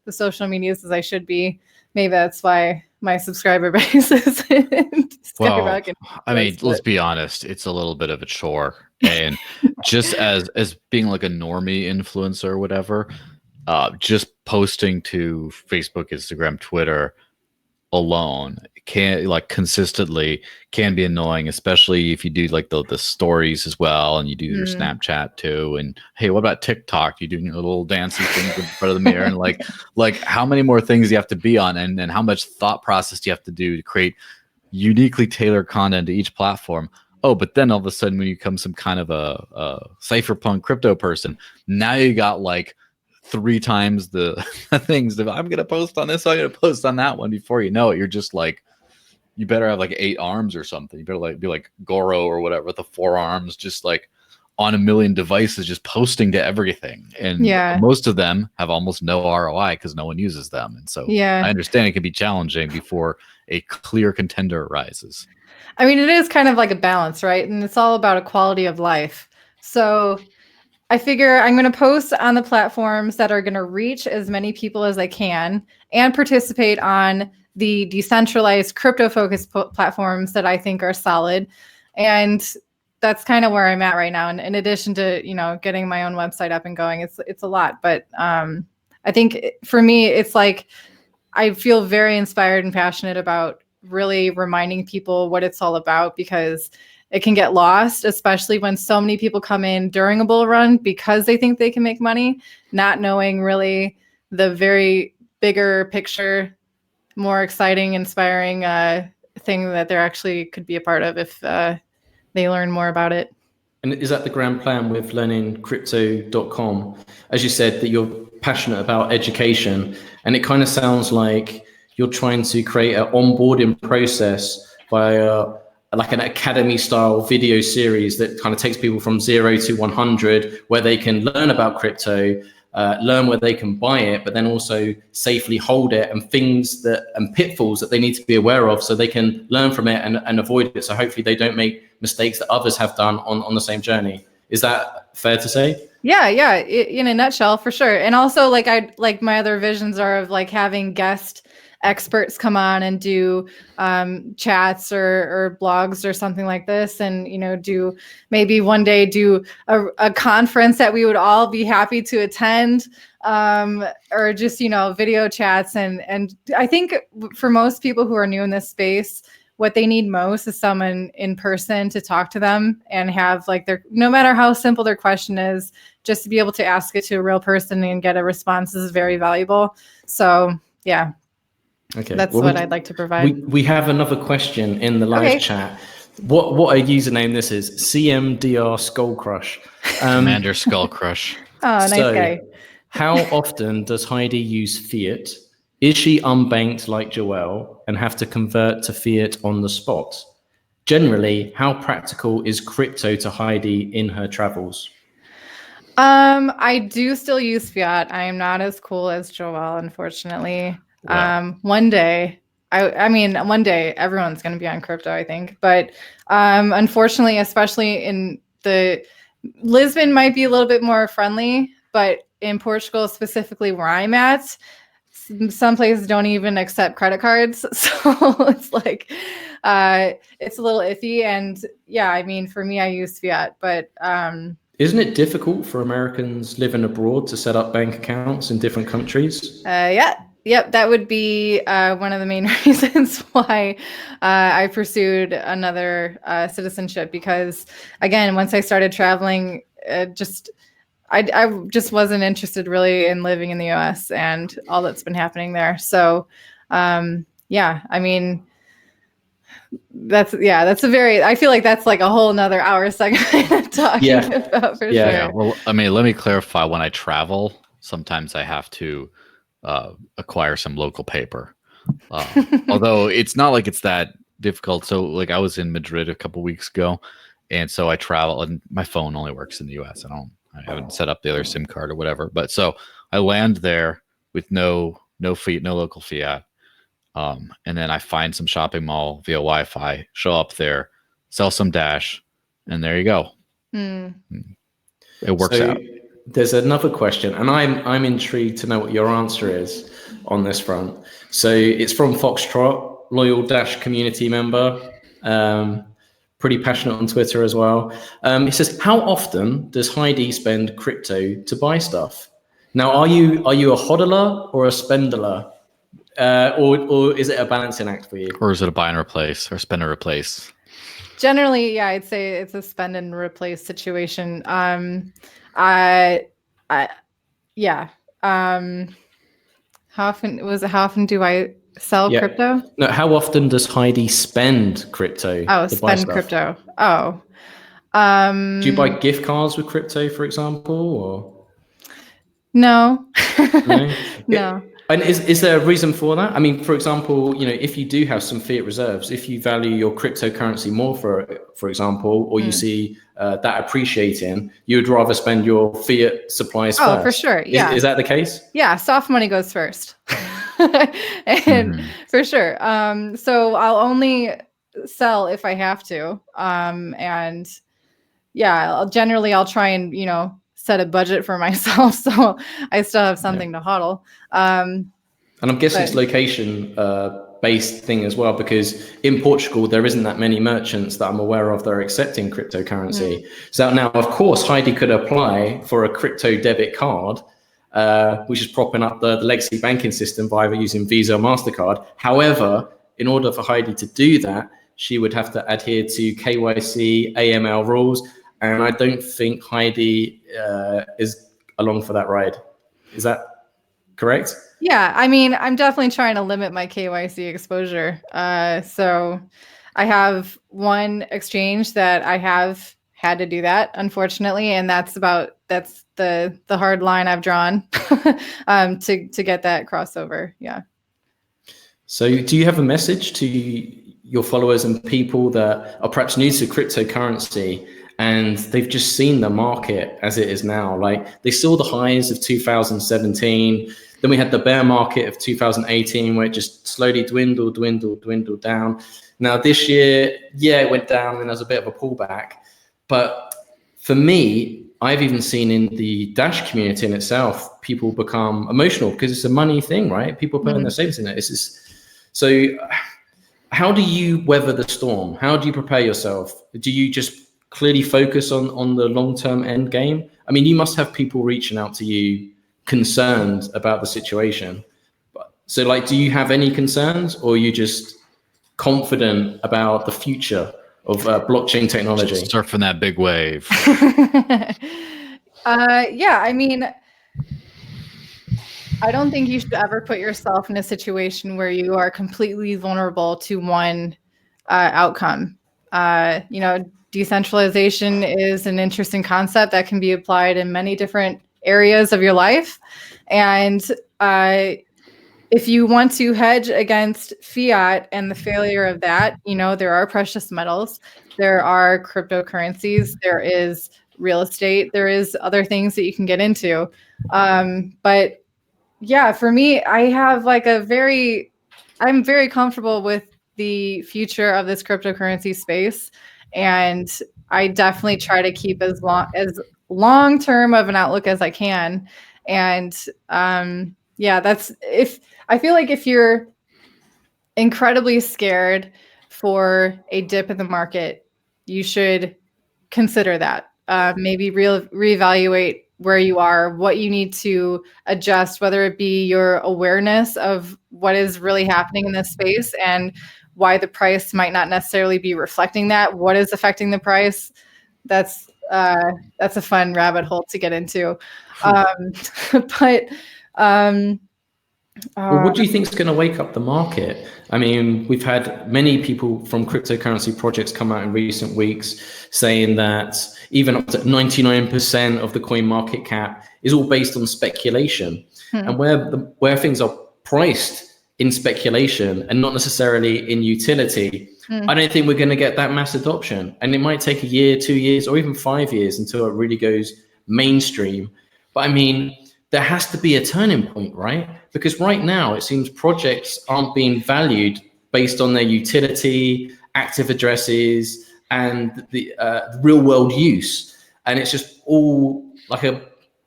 [SPEAKER 3] the social medias as I should be. Maybe that's why my subscriber base is skyrocketing.
[SPEAKER 2] I mean, let's be honest, it's a little bit of a chore. And just as being like a normie influencer or whatever, just posting to Facebook, Instagram, Twitter alone can like consistently can be annoying, especially if you do like the stories as well, and you do your Snapchat too. And hey, what about TikTok? You doing your little dancing things in front of the mirror, and like how many more things do you have to be on, and how much thought process do you have to do to create uniquely tailored content to each platform? Oh, but then all of a sudden when you become some kind of a cypherpunk crypto person, now you got like 3 times the things that I'm going to post on this, I'm going to post on that one. Before you know it, you're just like, you better have like 8 arms or something. You better like be like Goro or whatever with the 4 arms, just like on a million devices, just posting to everything. And most of them have almost no ROI because no one uses them. And so I understand it can be challenging before a clear contender arises.
[SPEAKER 3] I mean, it is kind of like a balance, right? And it's all about a quality of life. So I figure I'm going to post on the platforms that are going to reach as many people as I can and participate on the decentralized crypto-focused platforms that I think are solid. And that's kind of where I'm at right now. And in addition to, you know, getting my own website up and going, it's a lot. But I think for me, it's like I feel very inspired and passionate about really reminding people what it's all about, because it can get lost, especially when so many people come in during a bull run because they think they can make money, not knowing really the very bigger picture, more exciting, inspiring thing that there actually could be a part of if they learn more about it.
[SPEAKER 1] And is that the grand plan with learning crypto.com? As you said, that you're passionate about education, and it kind of sounds like you're trying to create an onboarding process via like an academy style video series that kind of takes people from 0 to 100, where they can learn about crypto, learn where they can buy it, but then also safely hold it, and things that and pitfalls that they need to be aware of so they can learn from it and avoid it. So hopefully they don't make mistakes that others have done on the same journey. Is that fair to say?
[SPEAKER 3] Yeah, in a nutshell, for sure. And also like my other visions are of like having guest experts come on and do chats or blogs or something like this, and do maybe one day do a conference that we would all be happy to attend, or just video chats. And I think for most people who are new in this space, what they need most is someone in person to talk to them and have like no matter how simple their question is, just to be able to ask it to a real person and get a response is very valuable. So yeah.
[SPEAKER 1] Okay,
[SPEAKER 3] that's what I'd like to provide.
[SPEAKER 1] We have another question in the live chat. What a username this is? CMDR Skaal Krush.
[SPEAKER 2] Commander Skaal Krush.
[SPEAKER 3] Oh, nice guy.
[SPEAKER 1] How often does Heidi use Fiat? Is she unbanked like Joelle and have to convert to Fiat on the spot? Generally, how practical is crypto to Heidi in her travels?
[SPEAKER 3] I do still use Fiat. I am not as cool as Joelle, unfortunately. Wow. One day, I mean, one day everyone's going to be on crypto, I think. But unfortunately, especially in Lisbon might be a little bit more friendly, but in Portugal, specifically where I'm at, some places don't even accept credit cards. So it's like, it's a little iffy. And yeah, I mean, for me, I use Fiat, but
[SPEAKER 1] isn't it difficult for Americans living abroad to set up bank accounts in different countries?
[SPEAKER 3] Yep, that would be one of the main reasons why I pursued another citizenship, because again, once I started traveling, I just wasn't interested really in living in the US and all that's been happening there. So, yeah, I mean, that's a very, I feel like that's like a whole nother hour segment talking about for
[SPEAKER 2] Yeah.
[SPEAKER 3] sure.
[SPEAKER 2] Well, I mean, let me clarify. When I travel, sometimes I have to acquire some local paper. Although it's not like it's that difficult. So like I was in Madrid a couple weeks ago, and so I travel, and my phone only works in the US. I haven't set up the other SIM card or whatever. But so I land there with no Fiat, no local Fiat. And then I find some shopping mall via Wi-Fi, show up there, sell some Dash, and there you go. It works out.
[SPEAKER 1] There's another question, and I'm intrigued to know what your answer is on this front. So it's from Foxtrot, loyal Dash community member, pretty passionate on Twitter as well. He says, how often does Heidi spend crypto to buy stuff? Now, are you a hodler or a spendler? Or is it a balancing act for you?
[SPEAKER 2] Or is it a buy and replace or spend and replace?
[SPEAKER 3] Generally, yeah, I'd say it's a spend and replace situation. Yeah. How often do I sell crypto?
[SPEAKER 1] No, how often does Heidi spend crypto?
[SPEAKER 3] Oh, spend crypto. Oh.
[SPEAKER 1] Do you buy gift cards with crypto, for example, or?
[SPEAKER 3] No.
[SPEAKER 1] No.
[SPEAKER 3] No.
[SPEAKER 1] And is there a reason for that? I mean, for example, if you do have some fiat reserves, if you value your cryptocurrency more, for example, or you see that appreciating, you would rather spend your fiat supplies first.
[SPEAKER 3] Oh, for sure. Yeah.
[SPEAKER 1] Is that the case?
[SPEAKER 3] Yeah. Soft money goes first. And for sure. So I'll only sell if I have to. And yeah, I'll try and, set a budget for myself, so I still have something to hodl.
[SPEAKER 1] And I'm guessing it's location based thing as well, because in Portugal there isn't that many merchants that I'm aware of that are accepting cryptocurrency. So now, of course, Heidi could apply for a crypto debit card, which is propping up the legacy banking system by either using Visa or MasterCard. However, in order for Heidi to do that, she would have to adhere to KYC, AML rules. And I don't think Heidi is along for that ride. Is that correct?
[SPEAKER 3] Yeah, I mean, I'm definitely trying to limit my KYC exposure. So I have one exchange that I have had to do that, unfortunately, and that's the hard line I've drawn to get that crossover. Yeah.
[SPEAKER 1] So do you have a message to your followers and people that are perhaps new to cryptocurrency, and they've just seen the market as it is now? Like, they saw the highs of 2017. Then we had the bear market of 2018, where it just slowly dwindled down. Now this year, it went down and there's a bit of a pullback. But for me, I've even seen in the Dash community in itself, people become emotional because it's a money thing, right? People putting their savings in it. So how do you weather the storm? How do you prepare yourself? Do you just clearly focus on the long-term end game? I mean, you must have people reaching out to you concerned about the situation. So like, do you have any concerns, or are you just confident about the future of blockchain technology?
[SPEAKER 2] Just surfing that big wave.
[SPEAKER 3] Yeah, I mean, I don't think you should ever put yourself in a situation where you are completely vulnerable to one outcome. Decentralization is an interesting concept that can be applied in many different areas of your life. And if you want to hedge against fiat and the failure of that, there are precious metals, there are cryptocurrencies, there is real estate, there is other things that you can get into. But yeah, for me, I have I'm very comfortable with the future of this cryptocurrency space. And I definitely try to keep as long-term of an outlook as I can. And I feel like if you're incredibly scared for a dip in the market, you should consider that. Maybe reevaluate where you are, what you need to adjust, whether it be your awareness of what is really happening in this space and why the price might not necessarily be reflecting that, what is affecting the price. That's that's a fun rabbit hole to get into. But
[SPEAKER 1] well, what do you think is going to wake up the market? I mean, we've had many people from cryptocurrency projects come out in recent weeks saying that even up to 99% of the coin market cap is all based on speculation. And where things are priced in speculation and not necessarily in utility, I don't think we're going to get that mass adoption. And it might take a year, 2 years, or even 5 years until it really goes mainstream. But I mean, there has to be a turning point, right? Because right now it seems projects aren't being valued based on their utility, active addresses, and the real world use. And it's just all like a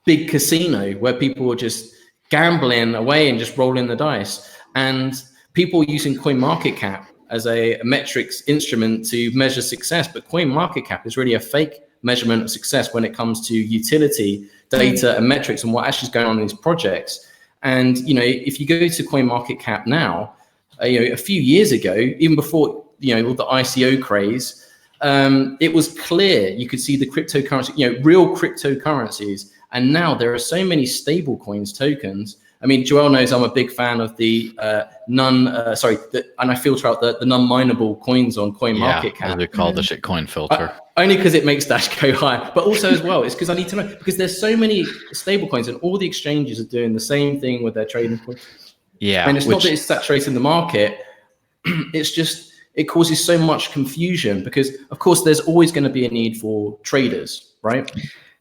[SPEAKER 1] big casino where people are just gambling away and just rolling the dice. And people using CoinMarketCap as a metrics instrument to measure success, but CoinMarketCap is really a fake measurement of success when it comes to utility data and metrics and what actually is going on in these projects. And if you go to CoinMarketCap now, a few years ago, even before all the ICO craze, it was clear you could see the cryptocurrency, real cryptocurrencies. And now there are so many stable coins tokens. I mean, Joel knows I'm a big fan of the and I filter out the non-mineable coins on CoinMarketCap.
[SPEAKER 2] Yeah, as we call the shitcoin filter.
[SPEAKER 1] Only because it makes Dash go higher, but also as well, it's because I need to know, because there's so many stable coins and all the exchanges are doing the same thing with their trading coins.
[SPEAKER 2] Yeah.
[SPEAKER 1] And it's not that it's saturating the market. It's just, it causes so much confusion because of course there's always going to be a need for traders, right?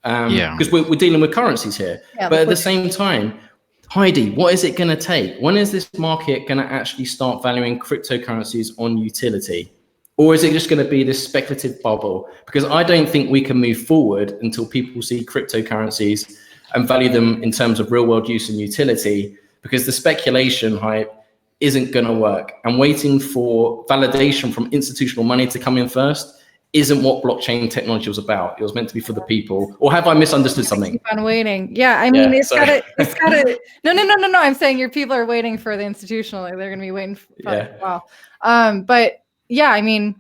[SPEAKER 1] Because we're dealing with currencies here. Yeah, but at the same time, Heidi, what is it going to take? When is this market going to actually start valuing cryptocurrencies on utility? Or is it just going to be this speculative bubble? Because I don't think we can move forward until people see cryptocurrencies and value them in terms of real world use and utility, because the speculation hype isn't going to work. And waiting for validation from institutional money to come in first isn't what blockchain technology was about. It was meant to be for the people. Or have I misunderstood something?
[SPEAKER 3] Keep on waiting. Yeah, I mean, it's gotta. No. I'm saying your people are waiting for the institutional. They're going to be waiting for a while. But yeah, I mean,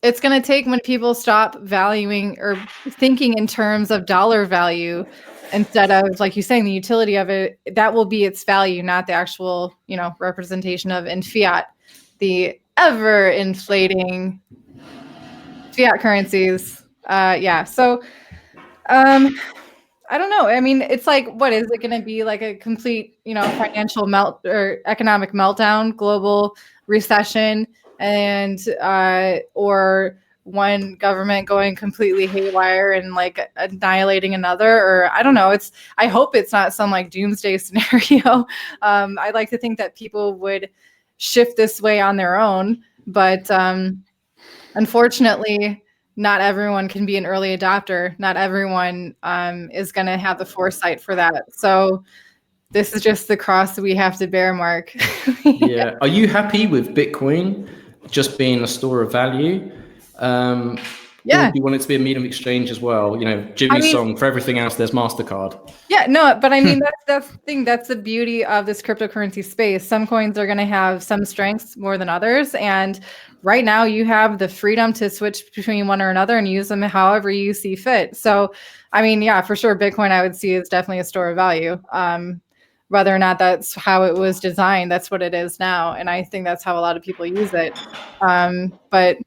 [SPEAKER 3] it's going to take when people stop valuing or thinking in terms of dollar value instead of, like you're saying, the utility of it. That will be its value, not the actual, representation of in fiat, the ever inflating fiat currencies. So I don't know. I mean, it's like, what is it going to be, like a complete, financial melt or economic meltdown, global recession, and or one government going completely haywire and like annihilating another? Or I don't know. I hope it's not some like doomsday scenario. I'd like to think that people would shift this way on their own, but unfortunately, not everyone can be an early adopter. Not everyone is going to have the foresight for that. So this is just the cross that we have to bear, Mark.
[SPEAKER 1] Yeah. Are you happy with Bitcoin just being a store of value?
[SPEAKER 3] Yeah.
[SPEAKER 1] Or do you want it to be a medium of exchange as well? Jimmy's song, for everything else, there's MasterCard.
[SPEAKER 3] Yeah, no, but I mean, that's the thing. That's the beauty of this cryptocurrency space. Some coins are going to have some strengths more than others. And right now you have the freedom to switch between one or another and use them however you see fit. So, I mean, yeah, for sure, Bitcoin, I would see is definitely a store of value. Whether or not that's how it was designed, that's what it is now. And I think that's how a lot of people use it. But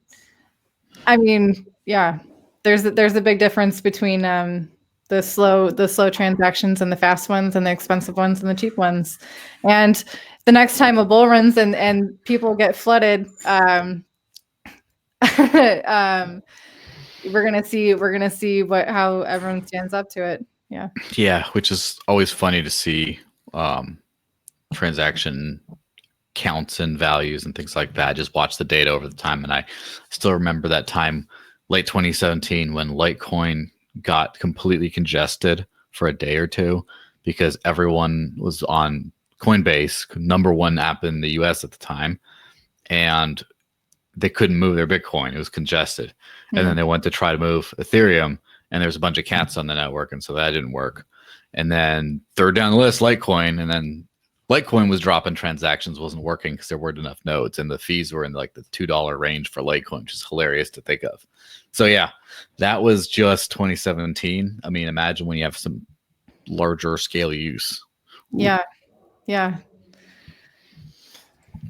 [SPEAKER 3] I mean, yeah, there's a big difference between the slow transactions and the fast ones and the expensive ones and the cheap ones. And the next time a bull runs and people get flooded, we're gonna see how everyone stands up to it. Yeah.
[SPEAKER 2] Yeah, which is always funny to see transaction counts and values and things like that. Just watch the data over the time. And I still remember that time, late 2017, when Litecoin got completely congested for a day or two because everyone was on Coinbase, #1 app in the US at the time, and they couldn't move their Bitcoin. It was congested. And then they went to try to move Ethereum, and there's a bunch of cats on the network, and so that didn't work. And then third down the list, Litecoin, and then Litecoin was dropping transactions, wasn't working because there weren't enough nodes, and the fees were in like the $2 range for Litecoin, which is hilarious to think of. So yeah, that was just 2017. I mean, imagine when you have some larger scale use.
[SPEAKER 3] Yeah. Yeah.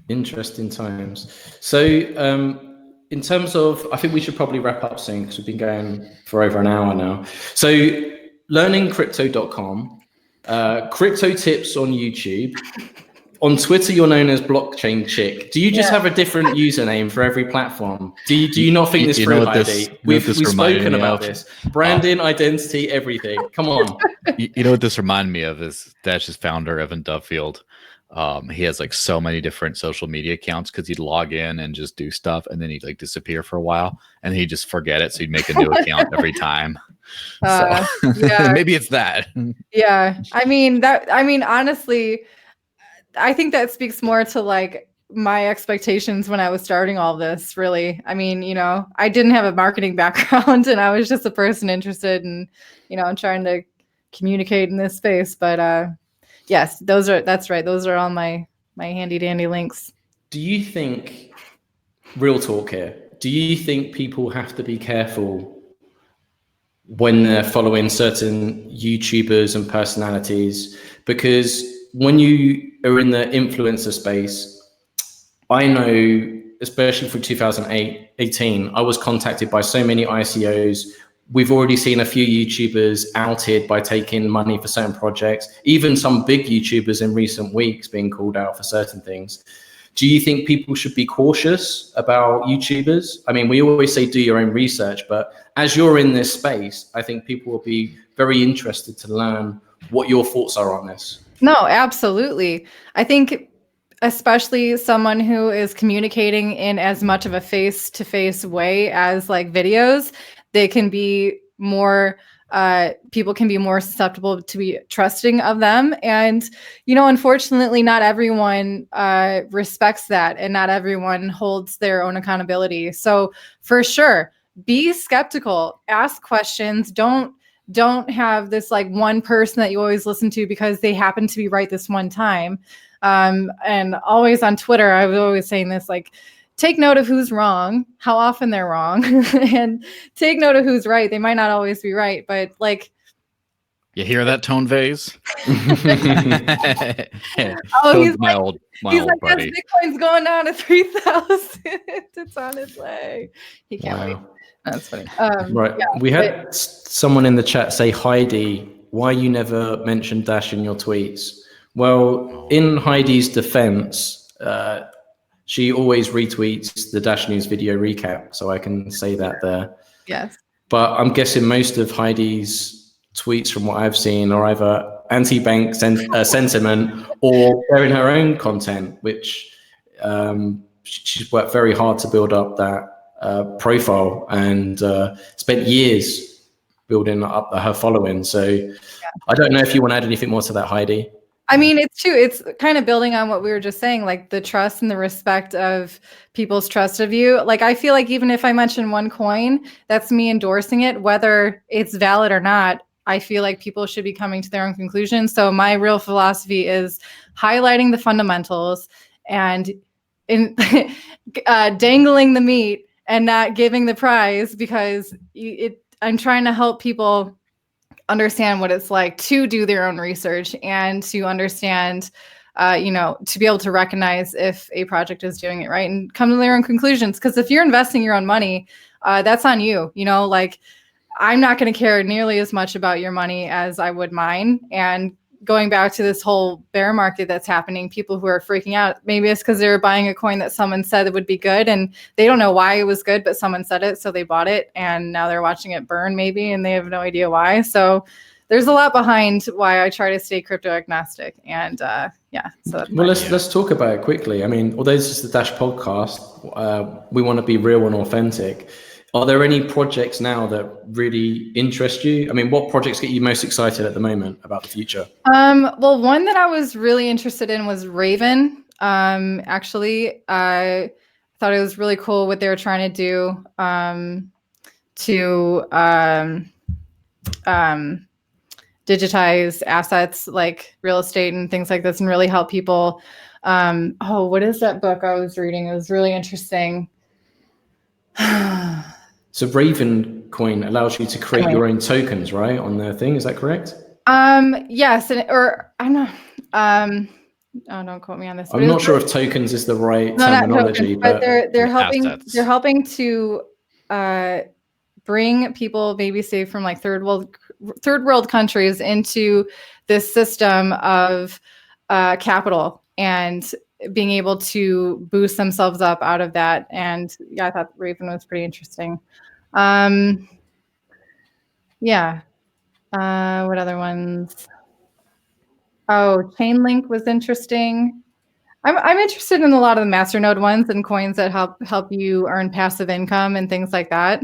[SPEAKER 1] Interesting times. So, in terms of, I think we should probably wrap up soon because we've been going for over an hour now. So, learningcrypto.com, crypto tips on YouTube. On Twitter, you're known as Blockchain Chick. Do you just have a different username for every platform? Do you not think this through, Heidi? We've spoken about this. Branding, identity, everything. Come on.
[SPEAKER 2] You know what this reminded me of is Dash's founder, Evan Duffield. He has like so many different social media accounts because he'd log in and just do stuff, and then he'd like disappear for a while, and he'd just forget it. So he'd make a new account every time. So maybe it's that.
[SPEAKER 3] Yeah. I mean, honestly, I think that speaks more to like my expectations when I was starting all this, really. I mean, you know, I didn't have a marketing background and I was just a person interested in, you know, trying to communicate in this space. But yes, that's right. Those are all my handy dandy links.
[SPEAKER 1] Do you think, real talk here, do you think people have to be careful when they're following certain YouTubers and personalities? Because when you are in the influencer space, I know, especially for 2018, I was contacted by so many ICOs. We've already seen a few YouTubers outed by taking money for certain projects, even some big YouTubers in recent weeks being called out for certain things. Do you think people should be cautious about YouTubers? I mean, we always say do your own research, but as you're in this space, I think people will be very interested to learn what your thoughts are on this.
[SPEAKER 3] No, absolutely. I think especially someone who is communicating in as much of a face-to-face way as like videos, they can be more, people can be more susceptible to be trusting of them. And, you know, unfortunately, not everyone respects that and not everyone holds their own accountability. So for sure, be skeptical, ask questions, don't have this like one person that you always listen to because they happen to be right this one time. And always on Twitter, I was always saying this, like, take note of who's wrong, how often they're wrong, and take note of who's right. They might not always be right, but like.
[SPEAKER 2] You hear that, Tone Vase?
[SPEAKER 3] He's
[SPEAKER 2] my
[SPEAKER 3] like,
[SPEAKER 2] old
[SPEAKER 3] yes,
[SPEAKER 2] buddy.
[SPEAKER 3] Bitcoin's going down to 3,000. It's on its way. He can't wait. That's funny.
[SPEAKER 1] Right. Yeah, we had someone in the chat say, Heidi, why you never mentioned Dash in your tweets? Well, in Heidi's defense, she always retweets the Dash News video recap, so I can say that there.
[SPEAKER 3] Yes.
[SPEAKER 1] But I'm guessing most of Heidi's tweets, from what I've seen, are either anti-bank sentiment or sharing her own content, which she's worked very hard to build up that profile and spent years building up her following. So I don't know if you want to add anything more to that, Heidi.
[SPEAKER 3] I mean, it's true. It's kind of building on what we were just saying, like the trust and the respect of people's trust of you. Like, I feel like even if I mention one coin, that's me endorsing it, whether it's valid or not. I feel like people should be coming to their own conclusions. So my real philosophy is highlighting the fundamentals and dangling the meat and not giving the prize, because I'm trying to help people understand what it's like to do their own research and to understand, to be able to recognize if a project is doing it right and come to their own conclusions. Because if you're investing your own money, that's on you. Like, I'm not going to care nearly as much about your money as I would mine. And going back to this whole bear market that's happening, people who are freaking out, maybe it's because they were buying a coin that someone said it would be good and they don't know why it was good, but someone said it, so they bought it, and now they're watching it burn maybe, and they have no idea why. So there's a lot behind why I try to stay crypto agnostic. And so
[SPEAKER 1] let's talk about it quickly. I mean, although this is the Dash podcast, we want to be real and authentic. Are there any projects now that really interest you? I mean, what projects get you most excited at the moment about the future?
[SPEAKER 3] Well, one that I was really interested in was Raven. Actually, I thought it was really cool what they were trying to do to digitize assets like real estate and things like this and really help people. What is that book I was reading? It was really interesting.
[SPEAKER 1] So Raven Coin allows you to create your own tokens, right, on their thing. Is that correct?
[SPEAKER 3] Yes, or I'm not. Oh, don't quote me on this.
[SPEAKER 1] I'm not sure if tokens is the right terminology,
[SPEAKER 3] but they're helping.
[SPEAKER 2] assets.
[SPEAKER 3] They're helping to bring people, maybe say from like third world countries, into this system of capital and being able to boost themselves up out of that. And yeah, I thought Raven was pretty interesting. Yeah. What other ones? Oh, Chainlink was interesting. I'm interested in a lot of the masternode ones and coins that help you earn passive income and things like that.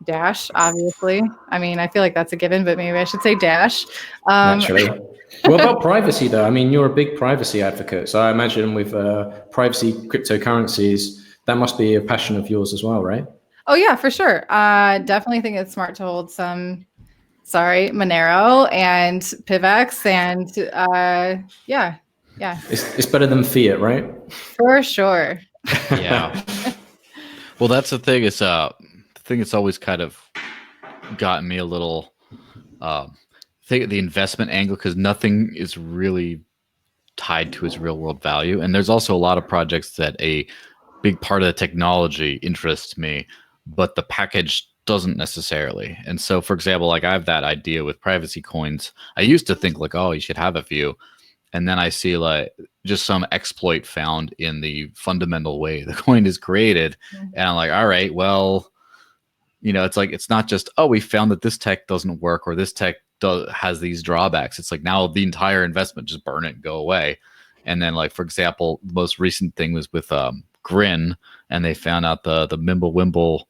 [SPEAKER 3] Dash, obviously. I mean, I feel like that's a given, but maybe I should say Dash.
[SPEAKER 1] Naturally. What about privacy, though? I mean, you're a big privacy advocate, so I imagine with privacy cryptocurrencies, that must be a passion of yours as well, right?
[SPEAKER 3] Oh yeah, for sure. Definitely think it's smart to hold some. Monero and Pivex, and yeah.
[SPEAKER 1] It's better than Fiat, right?
[SPEAKER 3] For sure.
[SPEAKER 2] Yeah. Well, that's the thing. It's the thing that's always kind of gotten me a little. Think the investment angle, because nothing is really tied to its real world value, and there's also a lot of projects that a big part of the technology interests me, but the package doesn't necessarily. And so, for example, like I have that idea with privacy coins. I used to think like, oh, you should have a few. And then I see like just some exploit found in the fundamental way the coin is created. And I'm like, all right, well, it's like, it's not just, oh, we found that this tech doesn't work or this tech has these drawbacks. It's like now the entire investment, just burn it and go away. And then like, for example, the most recent thing was with Grin, and they found out the Mimblewimble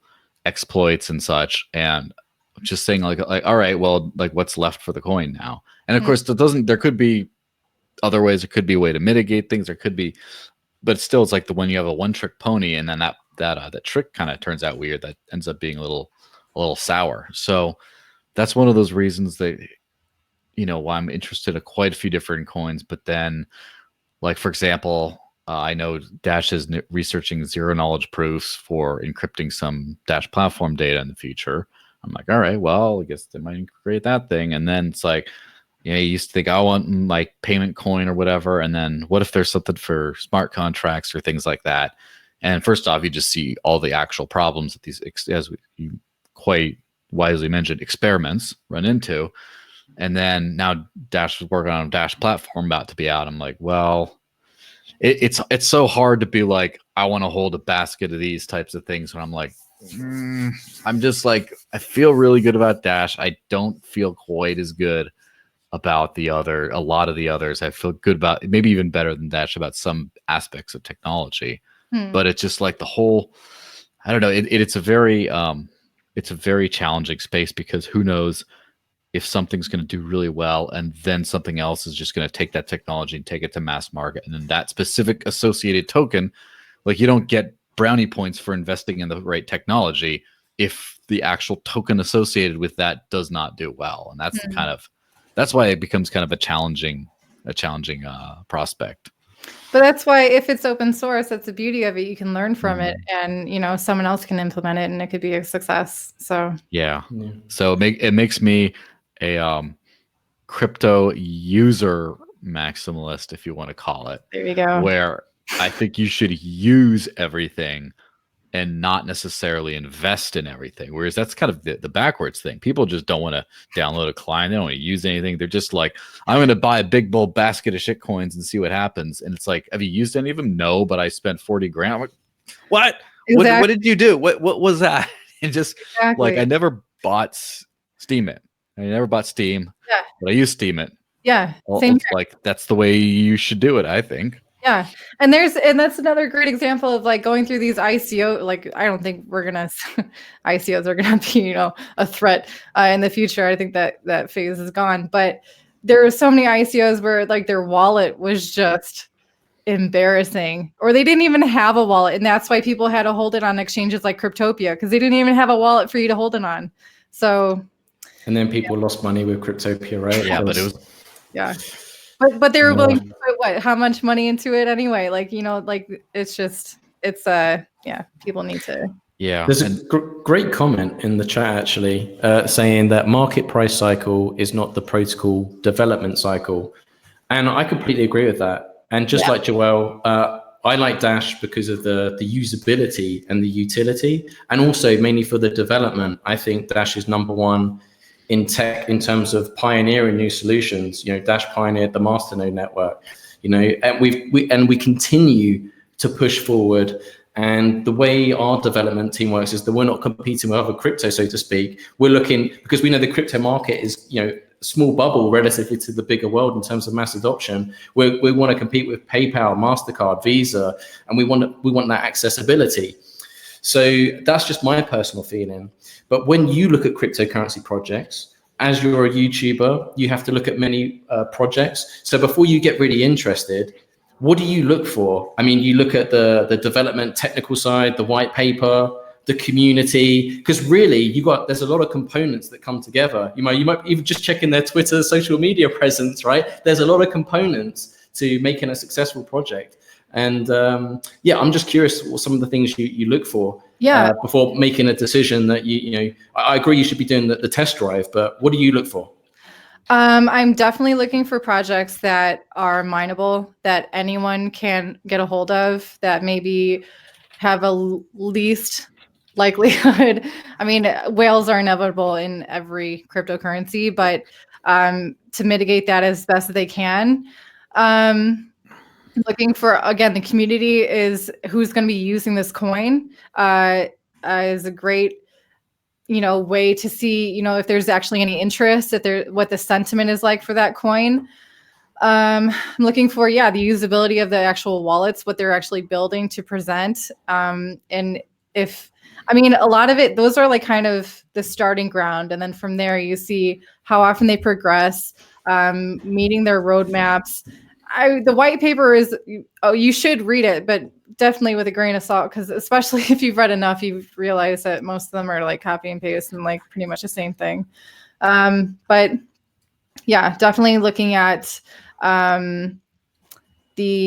[SPEAKER 2] exploits and such, and just saying like all right, well, like what's left for the coin now? And of course there could be other ways, there could be a way to mitigate things, there could be, but still it's like the when you have a one trick pony and then that trick kind of turns out weird, that ends up being a little sour. So that's one of those reasons that why I'm interested in quite a few different coins. But then like for example, I know Dash is researching zero knowledge proofs for encrypting some Dash platform data in the future. I'm like, all right, well, I guess they might create that thing. And then it's like, you used to think I want like payment coin or whatever. And then what if there's something for smart contracts or things like that? And first off, you just see all the actual problems that these, as you quite wisely mentioned, experiments run into. And then now Dash is working on a Dash platform about to be out. I'm like, well, it's so hard to be like, I want to hold a basket of these types of things when I'm like, I'm just like, I feel really good about Dash. I don't feel quite as good about a lot of the others. I feel good about, maybe even better than Dash, about some aspects of technology. But it's just like the whole, I don't know. It's a very challenging space, because who knows if something's going to do really well and then something else is just going to take that technology and take it to mass market, and then that specific associated token, like you don't get brownie points for investing in the right technology if the actual token associated with that does not do well. And that's that's why it becomes kind of a challenging prospect.
[SPEAKER 3] But that's why if it's open source, that's the beauty of it. You can learn from it, and someone else can implement it, and it could be a success. So
[SPEAKER 2] yeah. So it makes me a crypto user maximalist, if you want to call it.
[SPEAKER 3] There you go.
[SPEAKER 2] Where I think you should use everything and not necessarily invest in everything. Whereas that's kind of the backwards thing. People just don't want to download a client. They don't want to use anything. They're just like, I'm going to buy a big bold basket of shit coins and see what happens. And it's like, have you used any of them? No, but I spent 40 grand. I'm like, what? Exactly. What did you do? What was that? And just like, I never bought Steemit. I never bought Steam, but I use Steemit.
[SPEAKER 3] Yeah.
[SPEAKER 2] Well, it's like, that's the way you should do it, I think.
[SPEAKER 3] Yeah. And that's another great example of like going through these ICO. Like, I don't think ICOs are going to be, a threat in the future. I think that phase is gone, but there are so many ICOs where like their wallet was just embarrassing, or they didn't even have a wallet. And that's why people had to hold it on exchanges like Cryptopia, because they didn't even have a wallet for you to hold it on. So.
[SPEAKER 1] And then people lost money with Cryptopia, right?
[SPEAKER 2] Yeah, but it was.
[SPEAKER 3] Yeah. But they were willing to put how much money into it anyway? Like, like it's people need to
[SPEAKER 2] Yeah.
[SPEAKER 1] There's a great comment in the chat actually saying that market price cycle is not the protocol development cycle. And I completely agree with that. And just like Joelle, I like Dash because of the usability and the utility, and also mainly for the development. I think Dash is number one in tech in terms of pioneering new solutions. You know, Dash pioneered the Masternode network, you know, and we continue to push forward. And the way our development team works is that we're not competing with other crypto, so to speak. We're looking, because we know the crypto market is, you know, a small bubble relatively to the bigger world in terms of mass adoption. We want to compete with PayPal, MasterCard, Visa, and we want that accessibility. So that's just my personal feeling. But when you look at cryptocurrency projects, as you're a YouTuber, you have to look at many projects. So before you get really interested, what do you look for? I mean, you look at the development technical side, the white paper, the community, because really there's a lot of components that come together. You might even just check in their Twitter, social media presence, right? There's a lot of components to making a successful project. And I'm just curious what some of the things you look for before making a decision that you know, I agree you should be doing the test drive, but what do you look for?
[SPEAKER 3] I'm definitely looking for projects that are mineable, that anyone can get a hold of, that maybe have a least likelihood. I mean, whales are inevitable in every cryptocurrency, but to mitigate that as best as they can. Looking for, again, the community is who's going to be using this coin is a great, you know, way to see, you know, if there's actually any interest, what the sentiment is like for that coin. I'm looking for, the usability of the actual wallets, what they're actually building to present. And a lot of it, those are like kind of the starting ground. And then from there, you see how often they progress, meeting their roadmaps. The white paper is, you should read it, but definitely with a grain of salt, because especially if you've read enough, you realize that most of them are like copy and paste and like pretty much the same thing. But yeah, definitely looking at the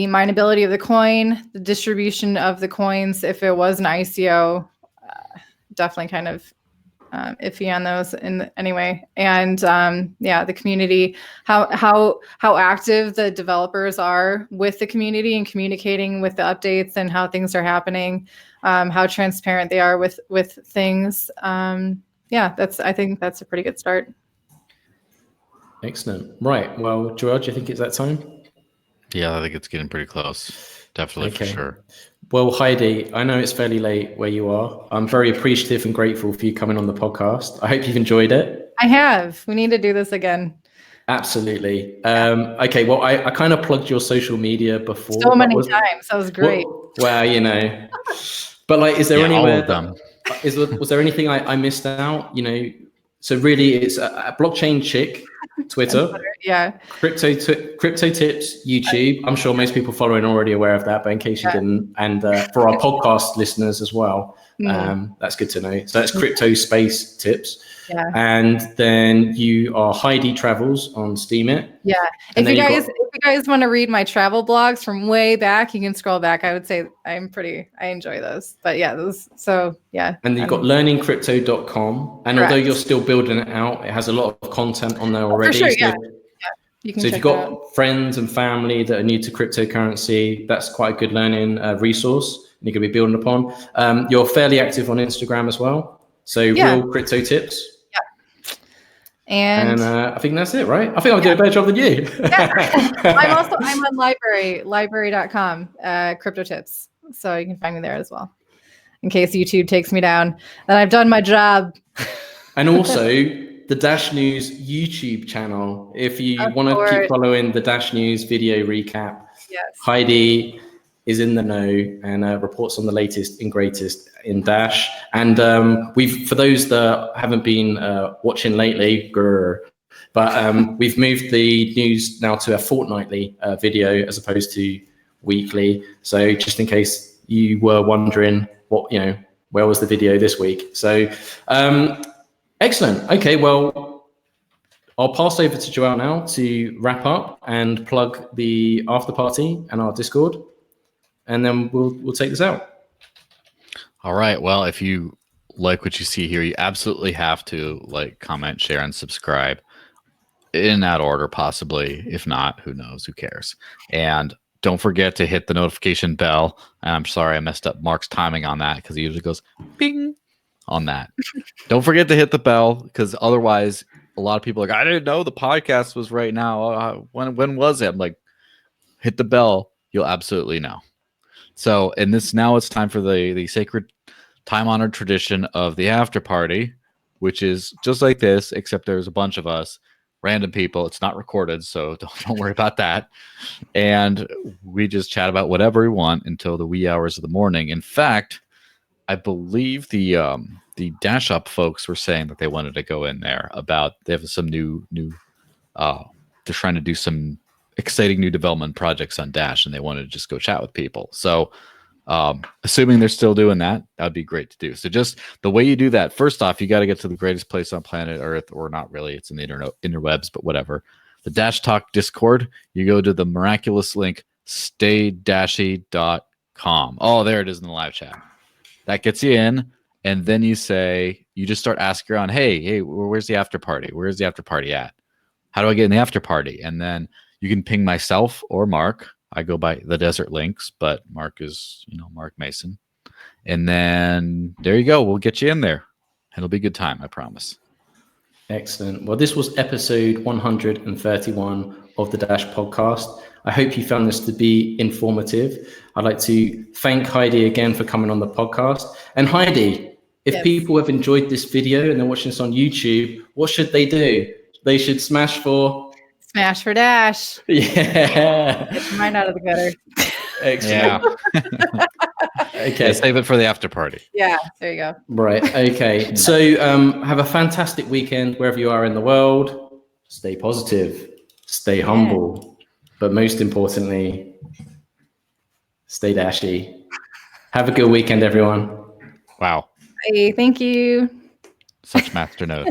[SPEAKER 3] mineability of the coin, the distribution of the coins. If it was an ICO, definitely kind of iffy on those in any way. And the community, how active the developers are with the community and communicating with the updates and how things are happening, how transparent they are with things. I think that's a pretty good start.
[SPEAKER 1] Excellent. Right. Well, Joelle, do you think it's that time?
[SPEAKER 2] Yeah, I think it's getting pretty close. Definitely, for sure.
[SPEAKER 1] Well, Heidi, I know it's fairly late where you are. I'm very appreciative and grateful for you coming on the podcast. I hope you've enjoyed it.
[SPEAKER 3] I have. We need to do this again.
[SPEAKER 1] Absolutely. Okay. Well, I kind of plugged your social media before.
[SPEAKER 3] So many times. That was great.
[SPEAKER 1] Well, you know, but like, is there
[SPEAKER 2] anywhere? All of them.
[SPEAKER 1] Was there anything I missed out? You know, so really, it's a blockchain chick. Twitter, crypto tips, YouTube. I'm sure most people following are already aware of that, but in case you didn't, and for our podcast listeners as well, that's good to know. So that's crypto space tips. Yeah. And then you are Heidi Travels on Steemit.
[SPEAKER 3] Yeah. If you guys want to read my travel blogs from way back, you can scroll back. I would say I enjoy those. But And
[SPEAKER 1] you've got learningcrypto.com. And although you're still building it out, it has a lot of content on there already.
[SPEAKER 3] For sure, You can
[SPEAKER 1] so if you've got friends and family that are new to cryptocurrency, that's quite a good learning resource you can be building upon. You're fairly active on Instagram as well. So real crypto tips. And I think that's it, right? I think I'll do a better job than you.
[SPEAKER 3] I'm on library.com, crypto tips. So you can find me there as well, in case YouTube takes me down. And I've done my job.
[SPEAKER 1] And also the Dash News YouTube channel. If you want to keep following the Dash News video recap, Heidi is in the know and reports on the latest and greatest in Dash. And for those that haven't been watching lately, but we've moved the news now to a fortnightly video as opposed to weekly. So just in case you were wondering where was the video this week? So excellent. Okay, well, I'll pass over to Joelle now to wrap up and plug the after party and our Discord. And then we'll take this out.
[SPEAKER 2] All right. Well, if you like what you see here, you absolutely have to like, comment, share, and subscribe in that order, possibly. If not, who knows? Who cares? And don't forget to hit the notification bell. And I'm sorry I messed up Mark's timing on that because he usually goes bing on that. Don't forget to hit the bell because otherwise, a lot of people are like, I didn't know the podcast was right now. When was it? I'm like, hit the bell. You'll absolutely know. So, and this now it's time for the sacred, time-honored tradition of the after party, which is just like this, except there's a bunch of us, random people. It's not recorded, so don't worry about that. And we just chat about whatever we want until the wee hours of the morning. In fact, I believe the Dash Up folks were saying that they wanted to go in there about they have some new they're trying to do some exciting new development projects on Dash, and they wanted to just go chat with people. So assuming they're still doing that, that would be great to do. So just the way you do that, first off, you got to get to the greatest place on planet Earth, or not really, it's in the interwebs, but whatever. The Dash Talk Discord, you go to the miraculous link, staydashy.com. Oh, there it is in the live chat. That gets you in, and then you just start asking around, hey, where's the after party? Where's the after party at? How do I get in the after party? And then you can ping myself or Mark. I go by the Desert Links, but Mark is, Mark Mason. And then there you go. We'll get you in there. It'll be a good time, I promise.
[SPEAKER 1] Excellent. Well, this was episode 131 of the Dash podcast. I hope you found this to be informative. I'd like to thank Heidi again for coming on the podcast. And Heidi, if people have enjoyed this video and they're watching this on YouTube, what should they do? They should smash for
[SPEAKER 3] Dash.
[SPEAKER 1] Yeah.
[SPEAKER 3] Get mine out of the gutter.
[SPEAKER 1] Excellent.
[SPEAKER 2] Yeah. Okay. Save it for the after party.
[SPEAKER 3] Yeah, there you go.
[SPEAKER 1] Right. Okay. So have a fantastic weekend wherever you are in the world. Stay positive. Stay humble. But most importantly, stay dashy. Have a good weekend, everyone.
[SPEAKER 2] Wow.
[SPEAKER 3] Hey, thank you.
[SPEAKER 2] Such master note.